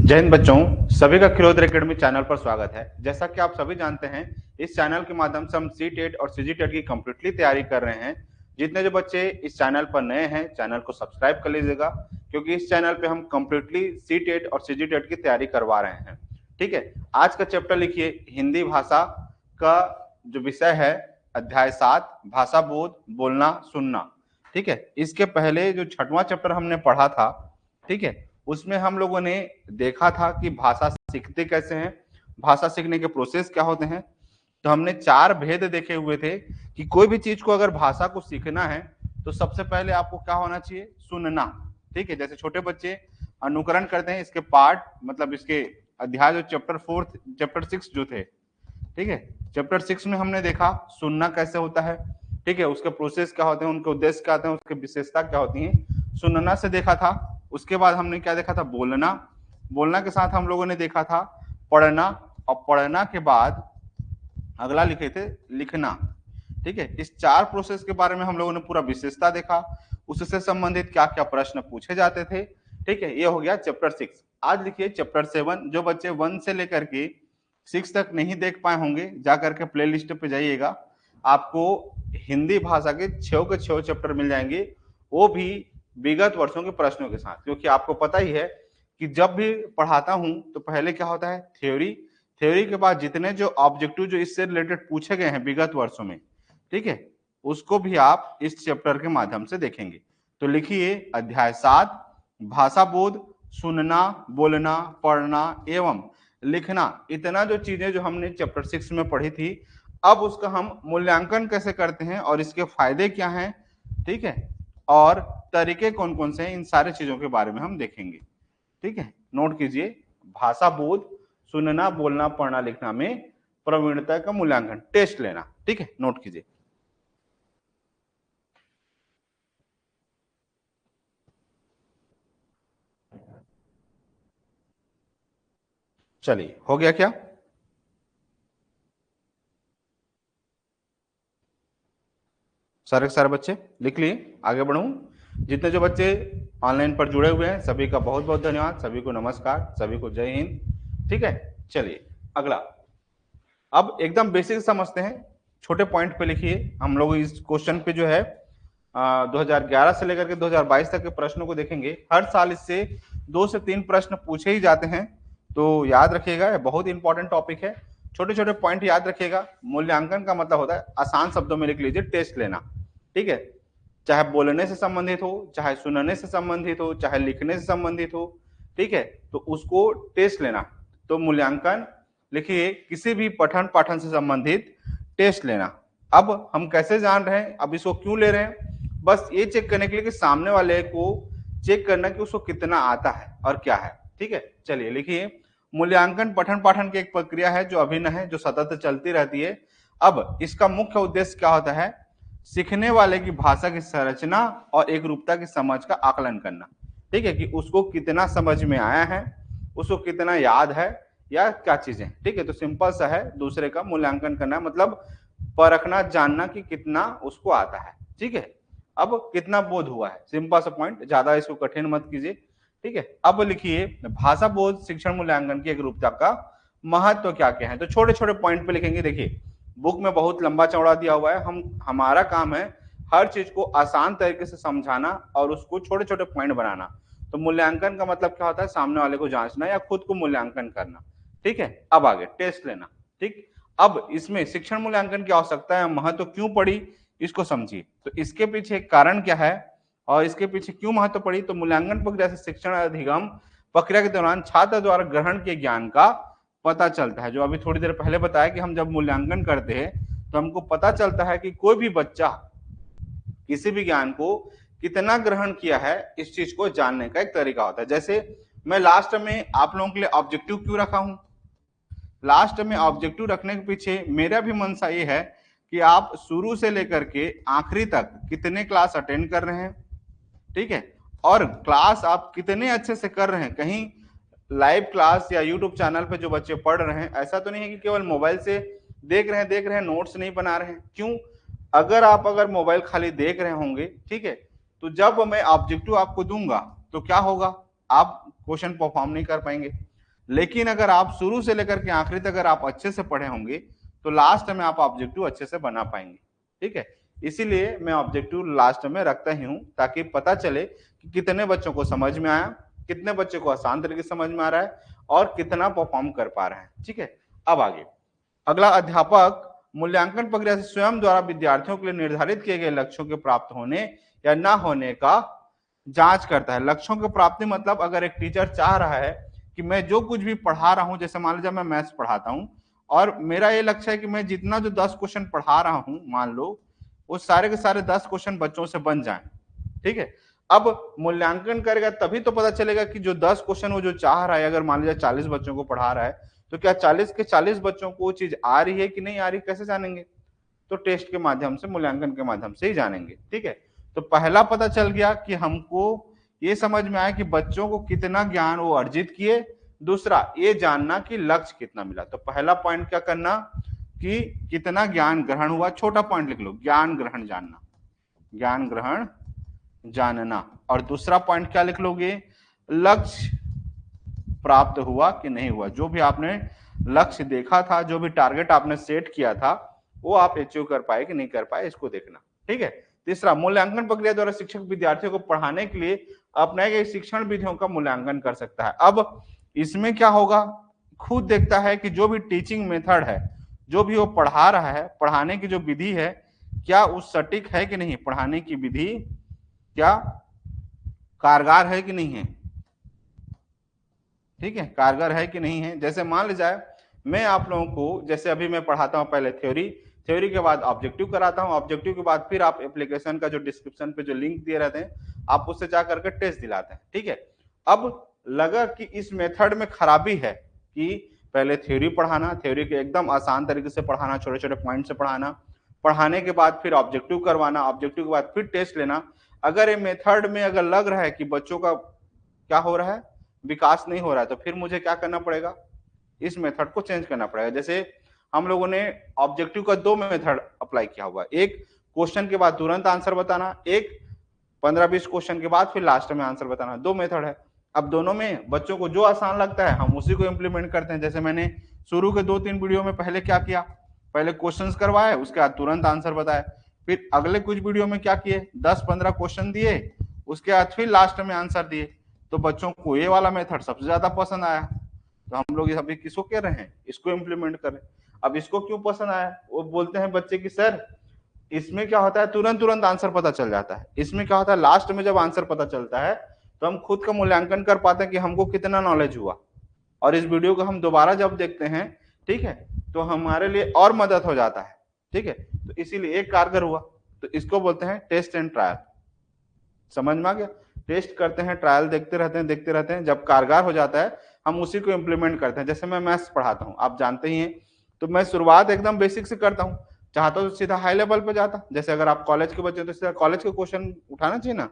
जय हिंद बच्चों, सभी का खिरोद एकेडमी चैनल पर स्वागत है। जैसा कि आप सभी जानते हैं, इस चैनल के माध्यम से हम सी-टेट और सी-जी-टेट की कंप्लीटली तैयारी कर रहे हैं। जितने जो बच्चे इस चैनल पर नए हैं, चैनल को सब्सक्राइब कर लीजिएगा, क्योंकि इस चैनल पे हम कंप्लीटली सी-टेट और सी-जी-टेट की तैयारी करवा रहे हैं। ठीक है, आज का चैप्टर लिखिए, हिंदी भाषा का जो विषय है अध्याय 7 भाषा बोध, बोलना सुनना। ठीक है, इसके पहले जो 6वां चैप्टर हमने पढ़ा था, ठीक है, उसमें हम लोगों ने देखा था कि भाषा सीखते कैसे हैं, भाषा सीखने के प्रोसेस क्या होते हैं। तो हमने 4 भेद देखे हुए थे कि कोई भी चीज को अगर भाषा को सीखना है तो सबसे पहले आपको क्या होना चाहिए, सुनना। ठीक है, जैसे छोटे बच्चे अनुकरण करते हैं, इसके पार्ट मतलब इसके अध्याय जो चैप्टर 6 जो थे, ठीक है, चैप्टर 6 में हमने देखा सुनना कैसे होता है। ठीक है, उसके प्रोसेस क्या होते हैं, उनके उद्देश्य क्या होते हैं, उसके विशेषता क्या होती हैं, सुनना से देखा था। उसके बाद हमने क्या देखा था, बोलना। बोलना के साथ हम लोगों ने देखा था पढ़ना, और पढ़ना के बाद अगला लिखे थे लिखना। ठीक है, इस 4 प्रोसेस के बारे में हम लोगों ने पूरा विशेषता देखा, उससे संबंधित क्या क्या प्रश्न पूछे जाते थे। ठीक है, ये हो गया चैप्टर 6। आज लिखिए चैप्टर 7। जो बच्चे 1 से लेकर के 6 तक नहीं देख पाए होंगे, जाकर के प्ले लिस्ट पे जाइएगा, आपको हिंदी भाषा के 6 चैप्टर मिल जाएंगे, वो भी विगत वर्षों के प्रश्नों के साथ। क्योंकि आपको पता ही है कि जब भी पढ़ाता हूं तो पहले क्या होता है, थ्योरी। थ्योरी के बाद जितने जो ऑब्जेक्टिव जो इससे रिलेटेड पूछे गए हैं विगत वर्षों में, ठीक है, उसको भी आप इस चैप्टर के माध्यम से देखेंगे। तो लिखिए अध्याय 7 भाषा बोध, सुनना, बोलना, पढ़ना एवं लिखना। इतना जो चीजें जो हमने चैप्टर 6 में पढ़ी थी, अब उसका हम मूल्यांकन कैसे करते हैं और इसके फायदे क्या हैं, ठीक है, और तरीके कौन कौन से हैं, इन सारे चीजों के बारे में हम देखेंगे। ठीक है, नोट कीजिए, भाषा बोध, सुनना, बोलना, पढ़ना, लिखना में प्रवीणता का मूल्यांकन, टेस्ट लेना। ठीक है, नोट कीजिए। चलिए, हो गया क्या? सारे सारे बच्चे लिख लिए, आगे बढ़ूं। जितने जो बच्चे ऑनलाइन पर जुड़े हुए हैं, सभी का बहुत बहुत धन्यवाद, सभी को नमस्कार, सभी को जय हिंद। ठीक है, चलिए अगला, अब एकदम बेसिक समझते हैं। छोटे पॉइंट पे लिखिए, हम लोग इस क्वेश्चन पे जो है 2011 से लेकर के 2022 तक के प्रश्नों को देखेंगे। हर साल इससे 2 से 3 प्रश्न पूछे ही जाते हैं, तो याद रखिएगा, ये बहुत इंपॉर्टेंट टॉपिक है। छोटे छोटे पॉइंट याद रखिएगा। मूल्यांकन का मतलब होता है, आसान शब्दों में लिख लीजिए, टेस्ट लेना। ठीक है, चाहे बोलने से संबंधित हो, चाहे सुनने से संबंधित हो, चाहे लिखने से संबंधित हो, ठीक है, तो उसको टेस्ट लेना। तो मूल्यांकन लिखिए, किसी भी पठन पाठन से संबंधित टेस्ट लेना। अब हम कैसे जान रहे हैं, अब इसको क्यों ले रहे हैं, बस ये चेक करने के लिए कि सामने वाले को चेक करना कि उसको कितना आता है और क्या है। ठीक है, चलिए लिखिए, मूल्यांकन पठन पाठन की एक प्रक्रिया है जो अभिन्न है, जो सतत चलती रहती है। अब इसका मुख्य उद्देश्य क्या होता है, सीखने वाले की भाषा की संरचना और एक रूपता की समझ का आकलन करना। ठीक है, कि उसको कितना समझ में आया है, उसको कितना याद है, या क्या चीजें। ठीक है, तो सिंपल सा है, दूसरे का मूल्यांकन करना मतलब परखना, जानना कि कितना उसको आता है। ठीक है, अब कितना बोध हुआ है, सिंपल सा पॉइंट, ज्यादा इसको कठिन मत कीजिए। ठीक है, अब लिखिए भाषा बोध शिक्षण मूल्यांकन की एकरूपता का महत्व क्या क्या है। तो छोटे छोटे पॉइंट पे लिखेंगे। देखिए, बुक में बहुत लंबा चौड़ा दिया हुआ है, हमारा काम है हर चीज को आसान तरीके से समझाना और उसको छोटे छोटे पॉइंट बनाना। तो मूल्यांकन का मतलब क्या होता है, सामने वाले को जांचना या खुद को मूल्यांकन करना। ठीक है, अब आगे टेस्ट लेना। ठीक, अब इसमें शिक्षण मूल्यांकन की आवश्यकता है, महत्व क्यों पड़ी, इसको समझिए। तो इसके पीछे कारण क्या है और इसके पीछे क्यों महत्व पड़ी। तो मूल्यांकन प्रक्रिया से शिक्षण अधिगम प्रक्रिया के दौरान छात्र द्वारा ग्रहण के ज्ञान का पता चलता है। जो अभी थोड़ी देर पहले बताया कि हम जब मूल्यांकन करते हैं तो हमको पता चलता है कि कोई भी बच्चा किसी भी ज्ञान को कितना ग्रहण किया है, इस चीज को जानने का एक तरीका होता है। जैसे मैं लास्ट में आप लोगों के लिए ऑब्जेक्टिव क्यों रखा हूं, लास्ट में ऑब्जेक्टिव रखने के पीछे मेरा भी मनसा ये है कि आप शुरू से लेकर के आखिरी तक कितने क्लास अटेंड कर रहे हैं। ठीक है, और क्लास आप कितने अच्छे से कर रहे हैं। कहीं लाइव क्लास या यूट्यूब चैनल पे जो बच्चे पढ़ रहे हैं, ऐसा तो नहीं है कि केवल मोबाइल से देख रहे हैं, नोट्स नहीं बना रहे हैं। क्यों, अगर मोबाइल खाली देख रहे होंगे, ठीक है, तो जब मैं ऑब्जेक्टिव आपको दूंगा तो क्या होगा, आप क्वेश्चन परफॉर्म नहीं कर पाएंगे। लेकिन अगर आप शुरू से लेकर के आखिरी तक अगर आप अच्छे से पढ़े होंगे तो लास्ट में आप ऑब्जेक्टिव अच्छे से बना पाएंगे। ठीक है, इसीलिए मैं ऑब्जेक्टिव लास्ट में रखता ही हूं ताकि पता चले कि कितने बच्चों को समझ में आया, कितने बच्चों को आसान तरीके से समझ में आ रहा है और कितना परफॉर्म कर पा रहे हैं। ठीक है, अब आगे अगला, अध्यापक मूल्यांकन प्रक्रिया से स्वयं द्वारा विद्यार्थियों के लिए निर्धारित किए गए लक्ष्यों के प्राप्त होने या न होने का जांच करता है। लक्ष्यों की प्राप्ति मतलब अगर एक टीचर चाह रहा है कि मैं जो कुछ भी पढ़ा रहा हूं, जैसे मान लीजिए मैं मैथ्स पढ़ाता हूं और मेरा ये लक्ष्य है कि मैं जितना जो 10 क्वेश्चन पढ़ा रहा हूं, मान लो वो सारे के सारे 10 क्वेश्चन बच्चों से बन जाएं। ठीक है, अब मूल्यांकन करेगा तभी तो पता चलेगा कि जो 10 क्वेश्चन वो जो चाह रहा है, अगर मान लीजिए 40 बच्चों को पढ़ा रहा है तो क्या 40 के 40 बच्चों को वो चीज आ रही है कि नहीं आ रही, कैसे जानेंगे? तो टेस्ट के माध्यम से, मूल्यांकन के माध्यम से ही जानेंगे। ठीक है, तो पहला पता चल गया कि हमको ये समझ में आया कि बच्चों को कितना ज्ञान वो अर्जित किए। दूसरा ये जानना कि लक्ष्य कितना मिला। तो पहला पॉइंट क्या करना कि कितना ज्ञान ग्रहण हुआ, छोटा पॉइंट लिख लो, ज्ञान ग्रहण जानना, ज्ञान ग्रहण जानना। और दूसरा पॉइंट क्या लिख लोगे, लक्ष्य प्राप्त हुआ कि नहीं हुआ। जो भी आपने लक्ष्य देखा था, जो भी टारगेट आपने सेट किया था, वो आप अचीव कर पाए कि नहीं कर पाए, इसको देखना। ठीक है, तीसरा, मूल्यांकन प्रक्रिया द्वारा शिक्षक विद्यार्थियों को पढ़ाने के लिए अपनाए गए शिक्षण विधियों का मूल्यांकन कर सकता है। अब इसमें क्या होगा, खुद देखता है कि जो भी टीचिंग मेथड है, जो भी वो पढ़ा रहा है, पढ़ाने की जो विधि है, क्या उस सटीक है कि नहीं, पढ़ाने की विधि क्या कारगर है कि नहीं है। ठीक है, कारगर है कि नहीं है। जैसे मान लीजिए मैं आप लोगों को, जैसे अभी मैं पढ़ाता हूं पहले थ्योरी, थ्योरी के बाद ऑब्जेक्टिव कराता हूं, ऑब्जेक्टिव के बाद फिर आप एप्लीकेशन का जो डिस्क्रिप्शन पे जो लिंक दिए रहते हैं आप उससे जा करके टेस्ट दिलाते हैं। ठीक है, अब लगा कि इस मेथड में खराबी है कि पहले थ्योरी पढ़ाना, थ्योरी के एकदम आसान तरीके से पढ़ाना, छोटे छोटे पॉइंट से पढ़ाना, पढ़ाने के बाद फिर ऑब्जेक्टिव करवाना, ऑब्जेक्टिव के बाद फिर टेस्ट लेना। अगर ये मेथड में अगर लग रहा है कि बच्चों का क्या हो रहा है, विकास नहीं हो रहा है, तो फिर मुझे क्या करना पड़ेगा, इस मेथड को चेंज करना पड़ेगा। जैसे हम लोगों ने ऑब्जेक्टिव का 2 मेथड अप्लाई किया हुआ, एक क्वेश्चन के बाद तुरंत आंसर बताना, एक 15-20 क्वेश्चन के बाद फिर लास्ट में आंसर बताना, 2 मेथड है। अब दोनों में बच्चों को जो आसान लगता है हम उसी को इंप्लीमेंट करते हैं। जैसे मैंने शुरू के 2-3 वीडियो में पहले क्या किया, पहले क्वेश्चंस करवाए, उसके बाद तुरंत आंसर बताए। फिर अगले कुछ वीडियो में क्या किए, 10-15 क्वेश्चन दिए, उसके बाद फिर लास्ट में आंसर दिए। तो बच्चों को ये वाला मेथड सबसे ज्यादा पसंद आया, तो हम लोग अभी किसको कह रहे हैं, इसको इम्प्लीमेंट करें। अब इसको क्यों पसंद आया, वो बोलते हैं बच्चे की सर इसमें क्या होता है, तुरंत तुरंत आंसर पता चल जाता है। इसमें क्या होता है, लास्ट में जब आंसर पता चलता है तो हम खुद का मूल्यांकन कर पाते हैं कि हमको कितना नॉलेज हुआ, और इस वीडियो को हम दोबारा जब देखते हैं, ठीक है, तो हमारे लिए और मदद हो जाता है। ठीक है, तो इसीलिए एक कारगर हुआ। तो इसको बोलते हैं टेस्ट एंड ट्रायल। समझ में आ गया, टेस्ट करते हैं, ट्रायल देखते रहते हैं, देखते रहते हैं, जब कारगर हो जाता है हम उसी को इम्प्लीमेंट करते हैं। जैसे मैं मैथ्स पढ़ाता हूँ, आप जानते ही हैं, तो मैं शुरुआत एकदम बेसिक से करता हूँ, चाहता हूँ तो सीधा हाई लेवल पे जाता। जैसे अगर आप कॉलेज के बच्चे हैं तो सीधा कॉलेज के क्वेश्चन उठाना चाहिए ना,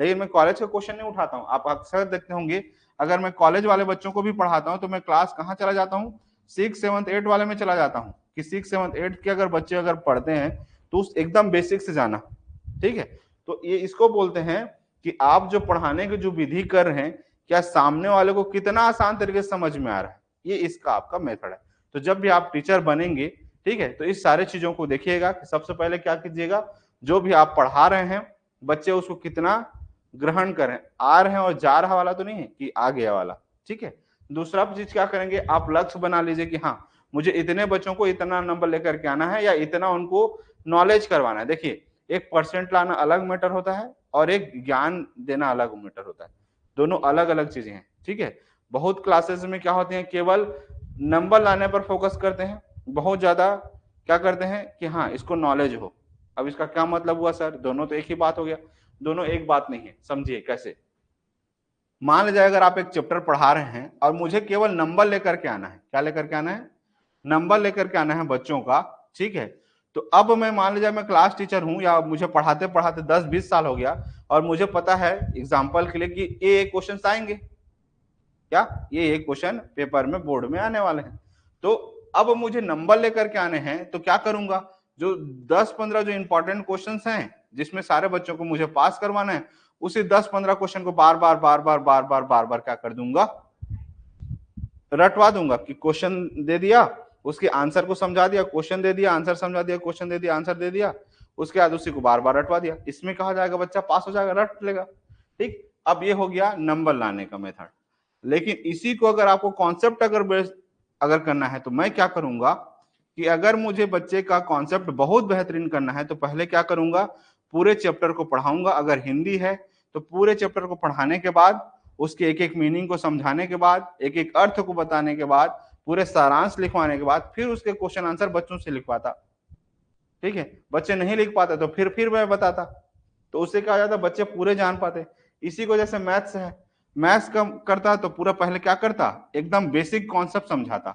लेकिन मैं कॉलेज का क्वेश्चन नहीं उठाता हूँ। आप अक्सर देखते होंगे अगर मैं कॉलेज वाले बच्चों को भी पढ़ाता हूँ तो मैं क्लास कहाँ चला जाता हूँ, 6, 7, 8 वाले में चला जाता हूँ कि 6, 7, 8 के अगर बच्चे अगर पढ़ते हैं तो उस एकदम बेसिक से जाना। ठीक है, तो ये इसको बोलते हैं कि आप जो पढ़ाने की जो विधि कर रहे हैं, क्या सामने वाले को कितना आसान तरीके से समझ में आ रहा है, ये इसका आपका मेथड है। तो जब भी आप टीचर बनेंगे, ठीक है, तो इस सारे चीजों को देखिएगा कि सबसे पहले क्या कीजिएगा, जो भी आप पढ़ा रहे हैं बच्चे उसको कितना ग्रहण करें, आ रहे हैं और जा रहा वाला तो नहीं है कि आ गया वाला। ठीक है, दूसरा चीज क्या करेंगे, आप लक्ष्य बना लीजिए कि हाँ मुझे इतने बच्चों को इतना नंबर लेकर के आना है या इतना उनको नॉलेज करवाना है। देखिए, एक परसेंट लाना अलग मैटर होता है और एक ज्ञान देना अलग मैटर होता है, दोनों अलग अलग चीजें हैं। ठीक है, बहुत क्लासेस में क्या होते हैं, केवल नंबर लाने पर फोकस करते हैं, बहुत ज्यादा क्या करते हैं कि हाँ इसको नॉलेज हो। अब इसका क्या मतलब हुआ सर, दोनों तो एक ही बात हो गया, दोनों एक बात नहीं है। समझिए कैसे, मान लीजिए अगर आप एक चैप्टर पढ़ा रहे हैं और मुझे केवल नंबर लेकर के आना है, क्या लेकर के आना है, नंबर लेकर के आना है बच्चों का। ठीक है, तो अब मैं मान लीजिए मैं क्लास टीचर हूं या मुझे पढ़ाते पढ़ाते 10-20 साल हो गया और मुझे पता है एग्जाम्पल के लिए कि ये क्वेश्चन आएंगे, क्या ये क्वेश्चन पेपर में बोर्ड में आने वाले हैं, तो अब मुझे नंबर लेकर के आने हैं। तो क्या करूंगा, जो 10-15 जो इंपॉर्टेंट क्वेश्चन हैं जिसमें सारे बच्चों को मुझे पास करवाना है, उसी 10-15 क्वेश्चन को बार बार बार बार बार बार बार बार क्या कर दूंगा, रटवा दूंगा कि क्वेश्चन दे दिया, उसके आंसर को समझा दिया, क्वेश्चन दे दिया, आंसर समझा दिया, क्वेश्चन दे दिया, आंसर दे दिया, उसके बाद उसी को बार बार रटवा दिया। इसमें कहा जाएगा बच्चा पास हो जाएगा, रट लेगा। ठीक, अब ये हो गया नंबर लाने का मेथड। लेकिन इसी को अगर आपको कॉन्सेप्ट अगर करना है तो मैं क्या करूंगा कि अगर मुझे बच्चे का कॉन्सेप्ट बहुत बेहतरीन करना है तो पहले क्या करूंगा, पूरे चैप्टर को पढ़ाऊंगा। अगर हिंदी है तो पूरे चैप्टर को पढ़ाने के बाद, उसके एक एक मीनिंग को समझाने के बाद, एक एक अर्थ को बताने के बाद, पूरे सारांश लिखवाने के बाद फिर उसके क्वेश्चन आंसर बच्चों से लिखवाता। ठीक है, बच्चे नहीं लिख पाते तो फिर मैं बताता, तो उससे क्या हो जाता, बच्चे पूरे जान पाते। इसी को जैसे मैथ्स है, मैथ्स कम करता तो पूरा पहले क्या करता, एकदम बेसिक कॉन्सेप्ट समझाता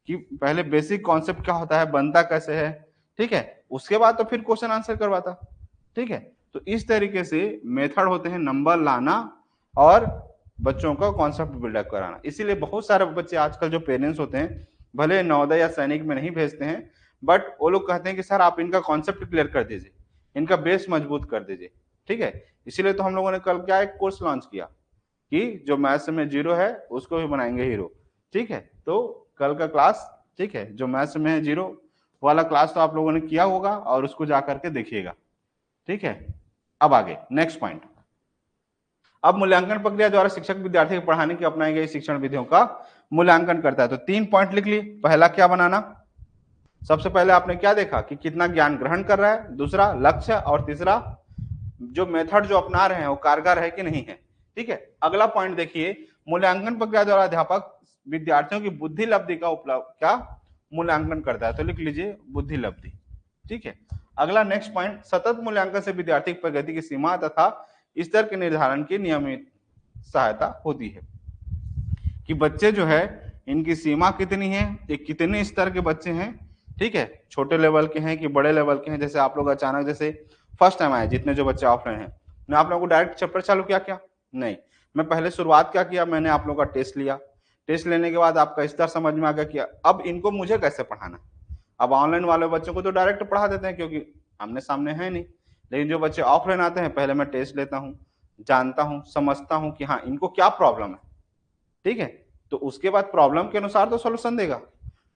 कि पहले बेसिक कॉन्सेप्ट क्या होता है, बनता कैसे है। ठीक है, उसके बाद तो फिर क्वेश्चन आंसर करवाता। ठीक है, तो इस तरीके से मेथड होते हैं नंबर लाना और बच्चों का कॉन्सेप्ट बिल्डअप कराना। इसीलिए बहुत सारे बच्चे आजकल जो पेरेंट्स होते हैं, भले नवोदय या सैनिक में नहीं भेजते हैं, बट वो लोग कहते हैं कि सर आप इनका कॉन्सेप्ट क्लियर कर दीजिए, इनका बेस मजबूत कर दीजिए। ठीक है, इसीलिए तो हम लोगों ने कल क्या एक कोर्स लॉन्च किया कि जो मैथ्स में जीरो है उसको भी बनाएंगे हीरो। ठीक है, तो कल का क्लास, ठीक है, जो मैथ्स में है जीरो वाला क्लास तो आप लोगों ने किया होगा और उसको जाकर के देखिएगा। ठीक है, अब आगे नेक्स्ट पॉइंट। अब मूल्यांकन प्रक्रिया द्वारा शिक्षक विद्यार्थी को पढ़ाने की अपनाई गई शिक्षण विधियों का मूल्यांकन करता है। तो 3 पॉइंट लिख लिए। पहला क्या बनाना, सबसे पहले आपने क्या देखा कि कितना ज्ञान ग्रहण कर रहा है, दूसरा लक्ष्य, और तीसरा जो मेथड जो अपना रहे हैं वो कारगर है कि नहीं है। ठीक है, अगला पॉइंट देखिए, मूल्यांकन प्रक्रिया द्वारा अध्यापक विद्यार्थियों की बुद्धि लब्धि का उपलब्ध क्या मूल्यांकन करता है। तो लिख लीजिए बुद्धि लब्धि। ठीक है, अगला नेक्स्ट पॉइंट, सतत मूल्यांकन से विद्यार्थी की प्रगति की सीमा तथा स्तर के निर्धारण की नियमित सहायता होती है कि बच्चे जो है इनकी सीमा कितनी है, ये कितने स्तर के बच्चे हैं। ठीक है, छोटे लेवल के हैं कि बड़े लेवल के हैं। जैसे आप लोग अचानक जैसे फर्स्ट टाइम आए, जितने जो बच्चे ऑफलाइन हैं, मैं आप लोगों को डायरेक्ट चैप्टर चालू किया क्या, नहीं, मैं पहले शुरुआत क्या किया, मैंने आप लोगों का टेस्ट लिया। टेस्ट लेने के बाद आपका स्तर समझ में आ गया कि अब इनको मुझे कैसे पढ़ाना। अब ऑनलाइन वाले बच्चों को तो डायरेक्ट पढ़ा देते हैं क्योंकि आमने सामने है नहीं, लेकिन जो बच्चे ऑफलाइन आते हैं पहले मैं टेस्ट लेता हूँ, जानता हूँ, समझता हूँ कि हाँ इनको क्या प्रॉब्लम है। ठीक है, तो उसके बाद प्रॉब्लम के अनुसार तो सॉल्यूशन देगा।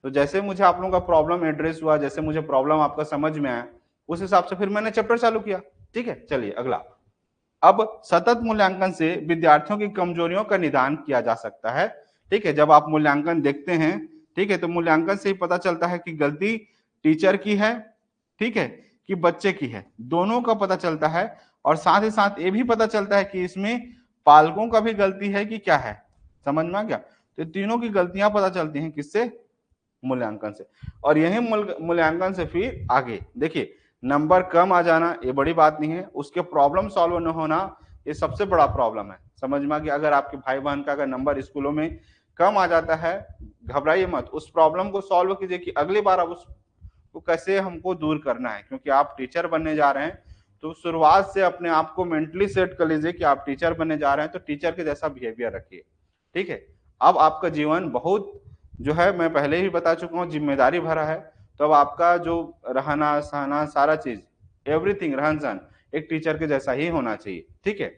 तो जैसे मुझे आप लोगों का प्रॉब्लम एड्रेस हुआ, जैसे मुझे प्रॉब्लम आपका समझ में आया, उस हिसाब से फिर मैंने चैप्टर चालू किया। ठीक है, चलिए अगला। अब सतत मूल्यांकन से विद्यार्थियों की कमजोरियों का निदान किया जा सकता है। ठीक है, जब आप मूल्यांकन देखते हैं, ठीक है, तो मूल्यांकन से ही पता चलता है कि गलती टीचर की है, ठीक है, कि बच्चे की है, दोनों का पता चलता है। और साथ ही साथ ये भी पता चलता है कि इसमें पालकों का भी गलती है कि क्या है। समझ में आ गया, तो तीनों की गलतियां पता चलती हैं किससे, मूल्यांकन से। और यही मूल्यांकन से फिर आगे देखिए, नंबर कम आ जाना ये बड़ी बात नहीं है, उसके प्रॉब्लम सॉल्व न होना ये सबसे बड़ा प्रॉब्लम है। समझ में आ गया, अगर आपके भाई बहन का अगर नंबर स्कूलों में कम आ जाता है, घबराइए मत, उस प्रॉब्लम को सॉल्व कीजिए कि अगली बार अब उसको कैसे हमको दूर करना है। क्योंकि आप टीचर बनने जा रहे हैं तो शुरुआत से अपने आप को मेंटली सेट कर लीजिए कि आप टीचर बनने जा रहे हैं तो टीचर के जैसा बिहेवियर रखिए। ठीक है, अब आपका जीवन बहुत जो है, मैं पहले ही बता चुका हूँ, जिम्मेदारी भरा है। तो अब आपका जो रहना सहना सारा चीज, एवरीथिंग, रहन सहन एक टीचर के जैसा ही होना चाहिए। ठीक है,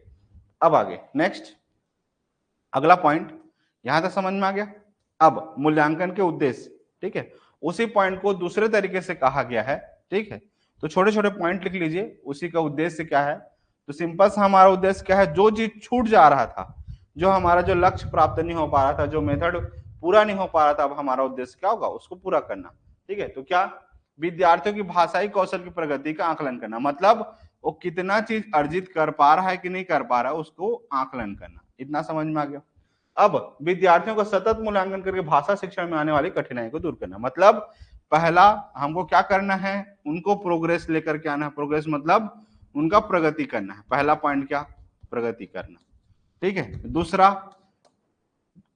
अब आगे नेक्स्ट अगला पॉइंट, यहां तक समझ में आ गया। अब मूल्यांकन के उद्देश्य, ठीक है, उसी पॉइंट को दूसरे तरीके से कहा गया है। ठीक है, तो छोटे छोटे पॉइंट लिख लीजिए, उसी का उद्देश्य क्या है। तो सिंपल सा हमारा उद्देश्य क्या है, जो चीज छूट जा रहा था, जो हमारा जो लक्ष्य प्राप्त नहीं हो पा रहा था, जो मेथड पूरा नहीं हो पा रहा था, अब हमारा उद्देश्य क्या होगा, उसको पूरा करना। ठीक है, तो क्या, विद्यार्थियों की भाषाई कौशल की प्रगति का आकलन करना, मतलब वो कितना चीज अर्जित कर पा रहा है कि नहीं कर पा रहा है, उसको आकलन करना। इतना समझ में आ गया। अब विद्यार्थियों का सतत मूल्यांकन करके भाषा शिक्षण में आने वाली कठिनाई को दूर करना, मतलब पहला हमको क्या करना है, उनको प्रोग्रेस लेकर के आना है। प्रोग्रेस मतलब उनका प्रगति करना है। पहला पॉइंट क्या, प्रगति करना। ठीक है, दूसरा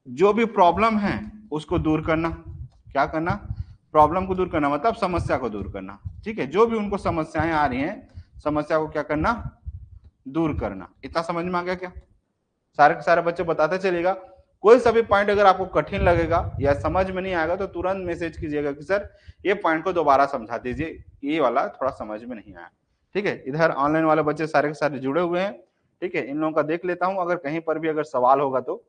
जो भी प्रॉब्लम है उसको दूर करना। क्या करना, प्रॉब्लम को दूर करना मतलब समस्या को दूर करना। ठीक है, जो भी उनको समस्याएं आ रही हैं, समस्या को क्या करना, दूर करना। इतना समझ में आ गया क्या, सारे के सारे बच्चे बताते चलेगा। कोई सा भी पॉइंट अगर आपको कठिन लगेगा या समझ में नहीं आएगा तो तुरंत मैसेज कीजिएगा कि सर ये पॉइंट को दोबारा समझा दीजिए, ये वाला थोड़ा समझ में नहीं आया। ठीक है, इधर ऑनलाइन वाले बच्चे सारे के सारे जुड़े हुए हैं। ठीक है, इन लोगों का देख लेता हूं, अगर कहीं पर भी अगर सवाल होगा तो।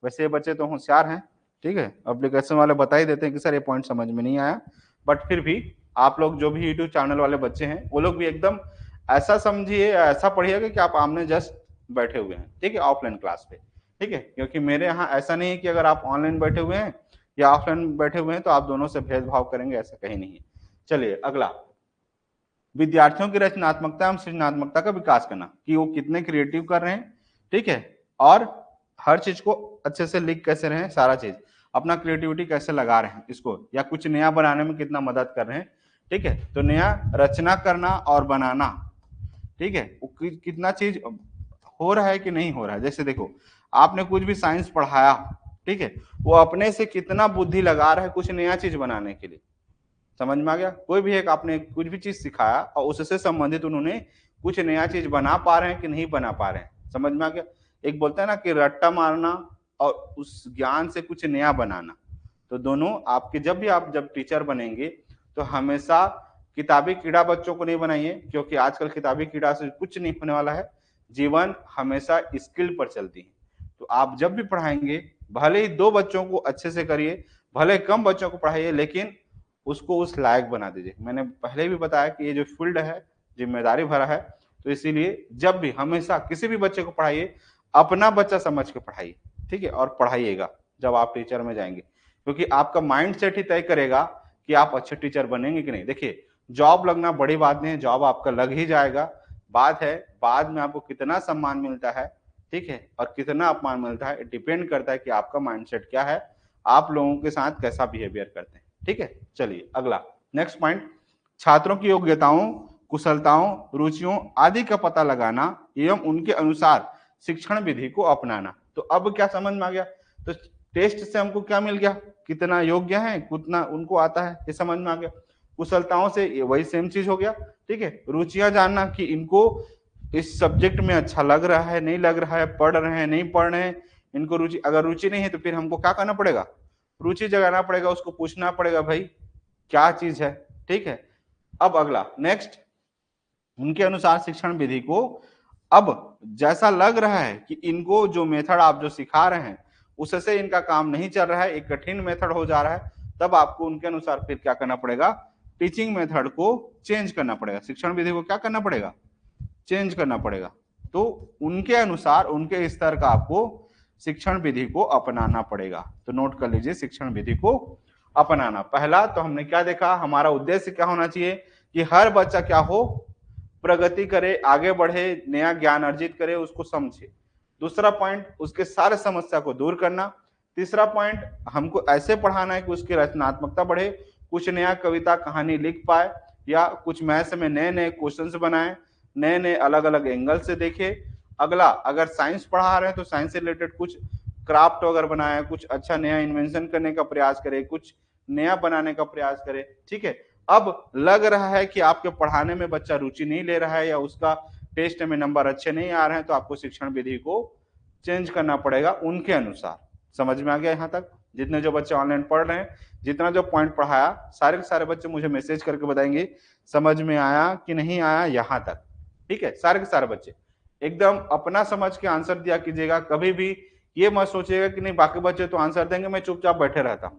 वैसे ये बच्चे तो होशियार हैं, ठीक है, एप्लीकेशन वाले बता ही देते हैं कि सर ये पॉइंट समझ में नहीं आया, बट फिर भी आप लोग जो भी यूट्यूब चैनल वाले बच्चे हैं वो लोग भी एकदम ऐसा समझिए, ऐसा पढ़िएगा कि आप आमने जस्ट बैठे हुए हैं, ठीक है, ऑफलाइन क्लास पे, ठीक है, क्योंकि मेरे यहाँ ऐसा नहीं है कि अगर आप ऑनलाइन बैठे हुए हैं या ऑफलाइन बैठे हुए हैं तो आप दोनों से भेदभाव करेंगे, ऐसा कहीं नहीं है। चलिए अगला, विद्यार्थियों की रचनात्मकता एवं सृजनात्मकता का विकास करना, कि वो कितने क्रिएटिव कर रहे हैं, ठीक है, और हर चीज को अच्छे से लिख कैसे रहे हैं, सारा चीज अपना क्रिएटिविटी कैसे लगा रहे हैं इसको, या कुछ नया बनाने में कितना मदद कर रहे हैं, ठीक है, तो नया रचना करना और बनाना, ठीक है, कितना चीज हो रहा है कि नहीं हो रहा है। जैसे देखो आपने कुछ भी साइंस पढ़ाया, ठीक है, वो अपने से कितना बुद्धि लगा रहा है कुछ नया चीज बनाने के लिए, समझ में आ गया। कोई भी एक आपने कुछ भी चीज सिखाया और उससे संबंधित उन्होंने कुछ नया चीज बना पा रहे हैं कि नहीं बना पा रहे हैं, समझ में आ गया। एक बोलता है ना कि रट्टा मारना और उस ज्ञान से कुछ नया बनाना, तो दोनों आपके जब टीचर बनेंगे तो हमेशा किताबी कीड़ा बच्चों को नहीं बनाइए, क्योंकि आजकल किताबी कीड़ा से कुछ नहीं होने वाला है, जीवन हमेशा स्किल पर चलती है। तो आप जब भी पढ़ाएंगे भले ही 2 बच्चों को अच्छे से करिए, भले कम बच्चों को पढ़ाइए, लेकिन उसको उस लायक बना दीजिए। मैंने पहले भी बताया कि ये जो फील्ड है जिम्मेदारी भरा है, तो इसीलिए जब भी हमेशा किसी भी बच्चे को पढ़ाइए अपना बच्चा समझ के पढ़ाइए, ठीक है, और पढ़ाइएगा जब आप टीचर में जाएंगे, क्योंकि आपका माइंड सेट ही तय करेगा कि आप अच्छे टीचर बनेंगे कि नहीं। देखिए जॉब लगना बड़ी बात नहीं है, जॉब आपका लग ही जाएगा, बात है बाद में आपको कितना सम्मान मिलता है, ठीक है, और कितना अपमान मिलता है, डिपेंड करता है कि आपका माइंडसेट क्या है, आप लोगों के साथ कैसा बिहेवियर करते हैं, ठीक है। चलिए अगला नेक्स्ट पॉइंट, छात्रों की योग्यताओं, कुशलताओं, रुचियों आदि का पता लगाना एवं उनके अनुसार शिक्षण विधि को अपनाना। तो अब क्या समझ में आ गया, तो टेस्ट से हमको क्या मिल गया, कितना योग्य है, कितना उनको आता है, ये समझ में आ गया। कुशलताओं से ये वही सेम चीज हो गया, ठीक है। रुचियां जानना कि इनको इस सब्जेक्ट में अच्छा लग रहा है नहीं लग रहा है, पढ़ रहे हैं नहीं पढ़ रहे हैं, इनको रुचि, अगर रुचि नहीं है तो फिर हमको क्या करना पड़ेगा, रुचि जगाना पड़ेगा, उसको पूछना पड़ेगा भाई क्या चीज है, ठीक है। अब अगला नेक्स्ट, उनके अनुसार शिक्षण विधि को, अब जैसा लग रहा है कि इनको जो मेथड आप जो सिखा रहे हैं उससे इनका काम नहीं चल रहा है, एक कठिन मेथड हो जा रहा है, तब आपको उनके अनुसार फिर क्या करना पड़ेगा, टीचिंग मेथड को चेंज करना पड़ेगा, शिक्षण विधि को क्या करना पड़ेगा, चेंज करना पड़ेगा। तो उनके अनुसार उनके स्तर का आपको शिक्षण विधि को अपनाना पड़ेगा। तो नोट कर लीजिए, शिक्षण विधि को अपनाना। पहला तो हमने क्या देखा, हमारा उद्देश्य क्या होना चाहिए कि हर बच्चा क्या हो, प्रगति करे, आगे बढ़े, नया ज्ञान अर्जित करे, उसको समझे। दूसरा पॉइंट, उसके सारे समस्या को दूर करना। तीसरा पॉइंट, हमको ऐसे पढ़ाना है कि उसकी रचनात्मकता बढ़े, कुछ नया कविता कहानी लिख पाए, या कुछ मैथ्स में नए नए क्वेश्चंस बनाए, नए नए अलग अलग एंगल से देखे। अगला, अगर साइंस पढ़ा रहे हैं तो साइंस से रिलेटेड कुछ क्राफ्ट वगैरह बनाए, कुछ अच्छा नया इन्वेंशन करने का प्रयास करे, कुछ नया बनाने का प्रयास करे, ठीक है। अब लग रहा है कि आपके पढ़ाने में बच्चा रुचि नहीं ले रहा है या उसका टेस्ट में नंबर अच्छे नहीं आ रहे हैं, तो आपको शिक्षण विधि को चेंज करना पड़ेगा उनके अनुसार। समझ में आ गया यहाँ तक? जितने जो बच्चे ऑनलाइन पढ़ रहे हैं, जितना जो पॉइंट पढ़ाया, सारे के सारे बच्चे मुझे मैसेज करके बताएंगे समझ में आया कि नहीं आया यहाँ तक, ठीक है। सारे के सारे बच्चे एकदम अपना समझ के आंसर दिया कीजिएगा, कभी भी ये मत सोचिएगा कि नहीं बाकी बच्चे तो आंसर देंगे मैं चुपचाप बैठे रहता हूं,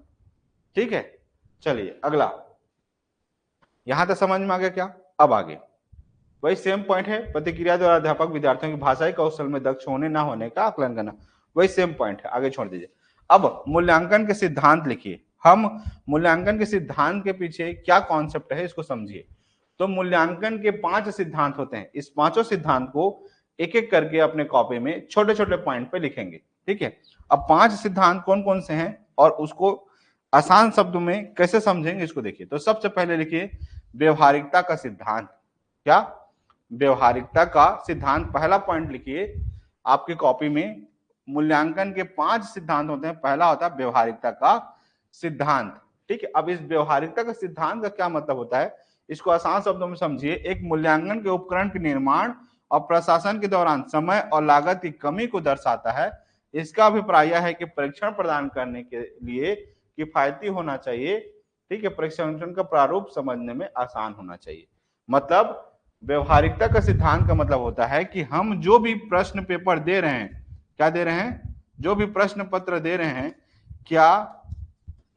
ठीक है। चलिए अगला, यहां तक समझ में आ गया क्या? अब आगे वही सेम पॉइंट है, प्रतिक्रिया द्वारा अध्यापक विद्यार्थियों की भाषाई कौशल में दक्ष होने ना होने का आकलन करना, वही सेम पॉइंट है, आगे छोड़ दीजिए। अब मूल्यांकन के सिद्धांत लिखिए। हम मूल्यांकन के सिद्धांत के पीछे क्या कॉन्सेप्ट है इसको समझिए। तो मूल्यांकन के 5 सिद्धांत होते हैं, इस पांचों सिद्धांत को एक एक करके अपने कॉपी में छोटे छोटे पॉइंट पे लिखेंगे, ठीक है। अब 5 सिद्धांत कौन कौन से हैं और उसको आसान शब्दों में कैसे समझेंगे इसको देखिए। तो सबसे पहले लिखिए व्यवहारिकता का सिद्धांत। क्या? व्यवहारिकता का सिद्धांत, पहला पॉइंट लिखिए आपकी कॉपी में। मूल्यांकन के 5 सिद्धांत होते हैं, पहला होता है व्यवहारिकता का सिद्धांत, ठीक है। अब इस व्यवहारिकता का सिद्धांत का क्या मतलब होता है, इसको आसान शब्दों में समझिए। एक मूल्यांकन के उपकरण के निर्माण और प्रशासन के दौरान समय और लागत की कमी को दर्शाता है। इसका अभिप्राय यह है कि परीक्षण प्रदान करने के लिए किफायती होना चाहिए, ठीक है। परीक्षण का प्रारूप समझने में आसान होना चाहिए। मतलब व्यवहारिकता का सिद्धांत का मतलब होता है कि हम जो भी प्रश्न पेपर दे रहे हैं, क्या दे रहे हैं, जो भी प्रश्न पत्र दे रहे हैं, क्या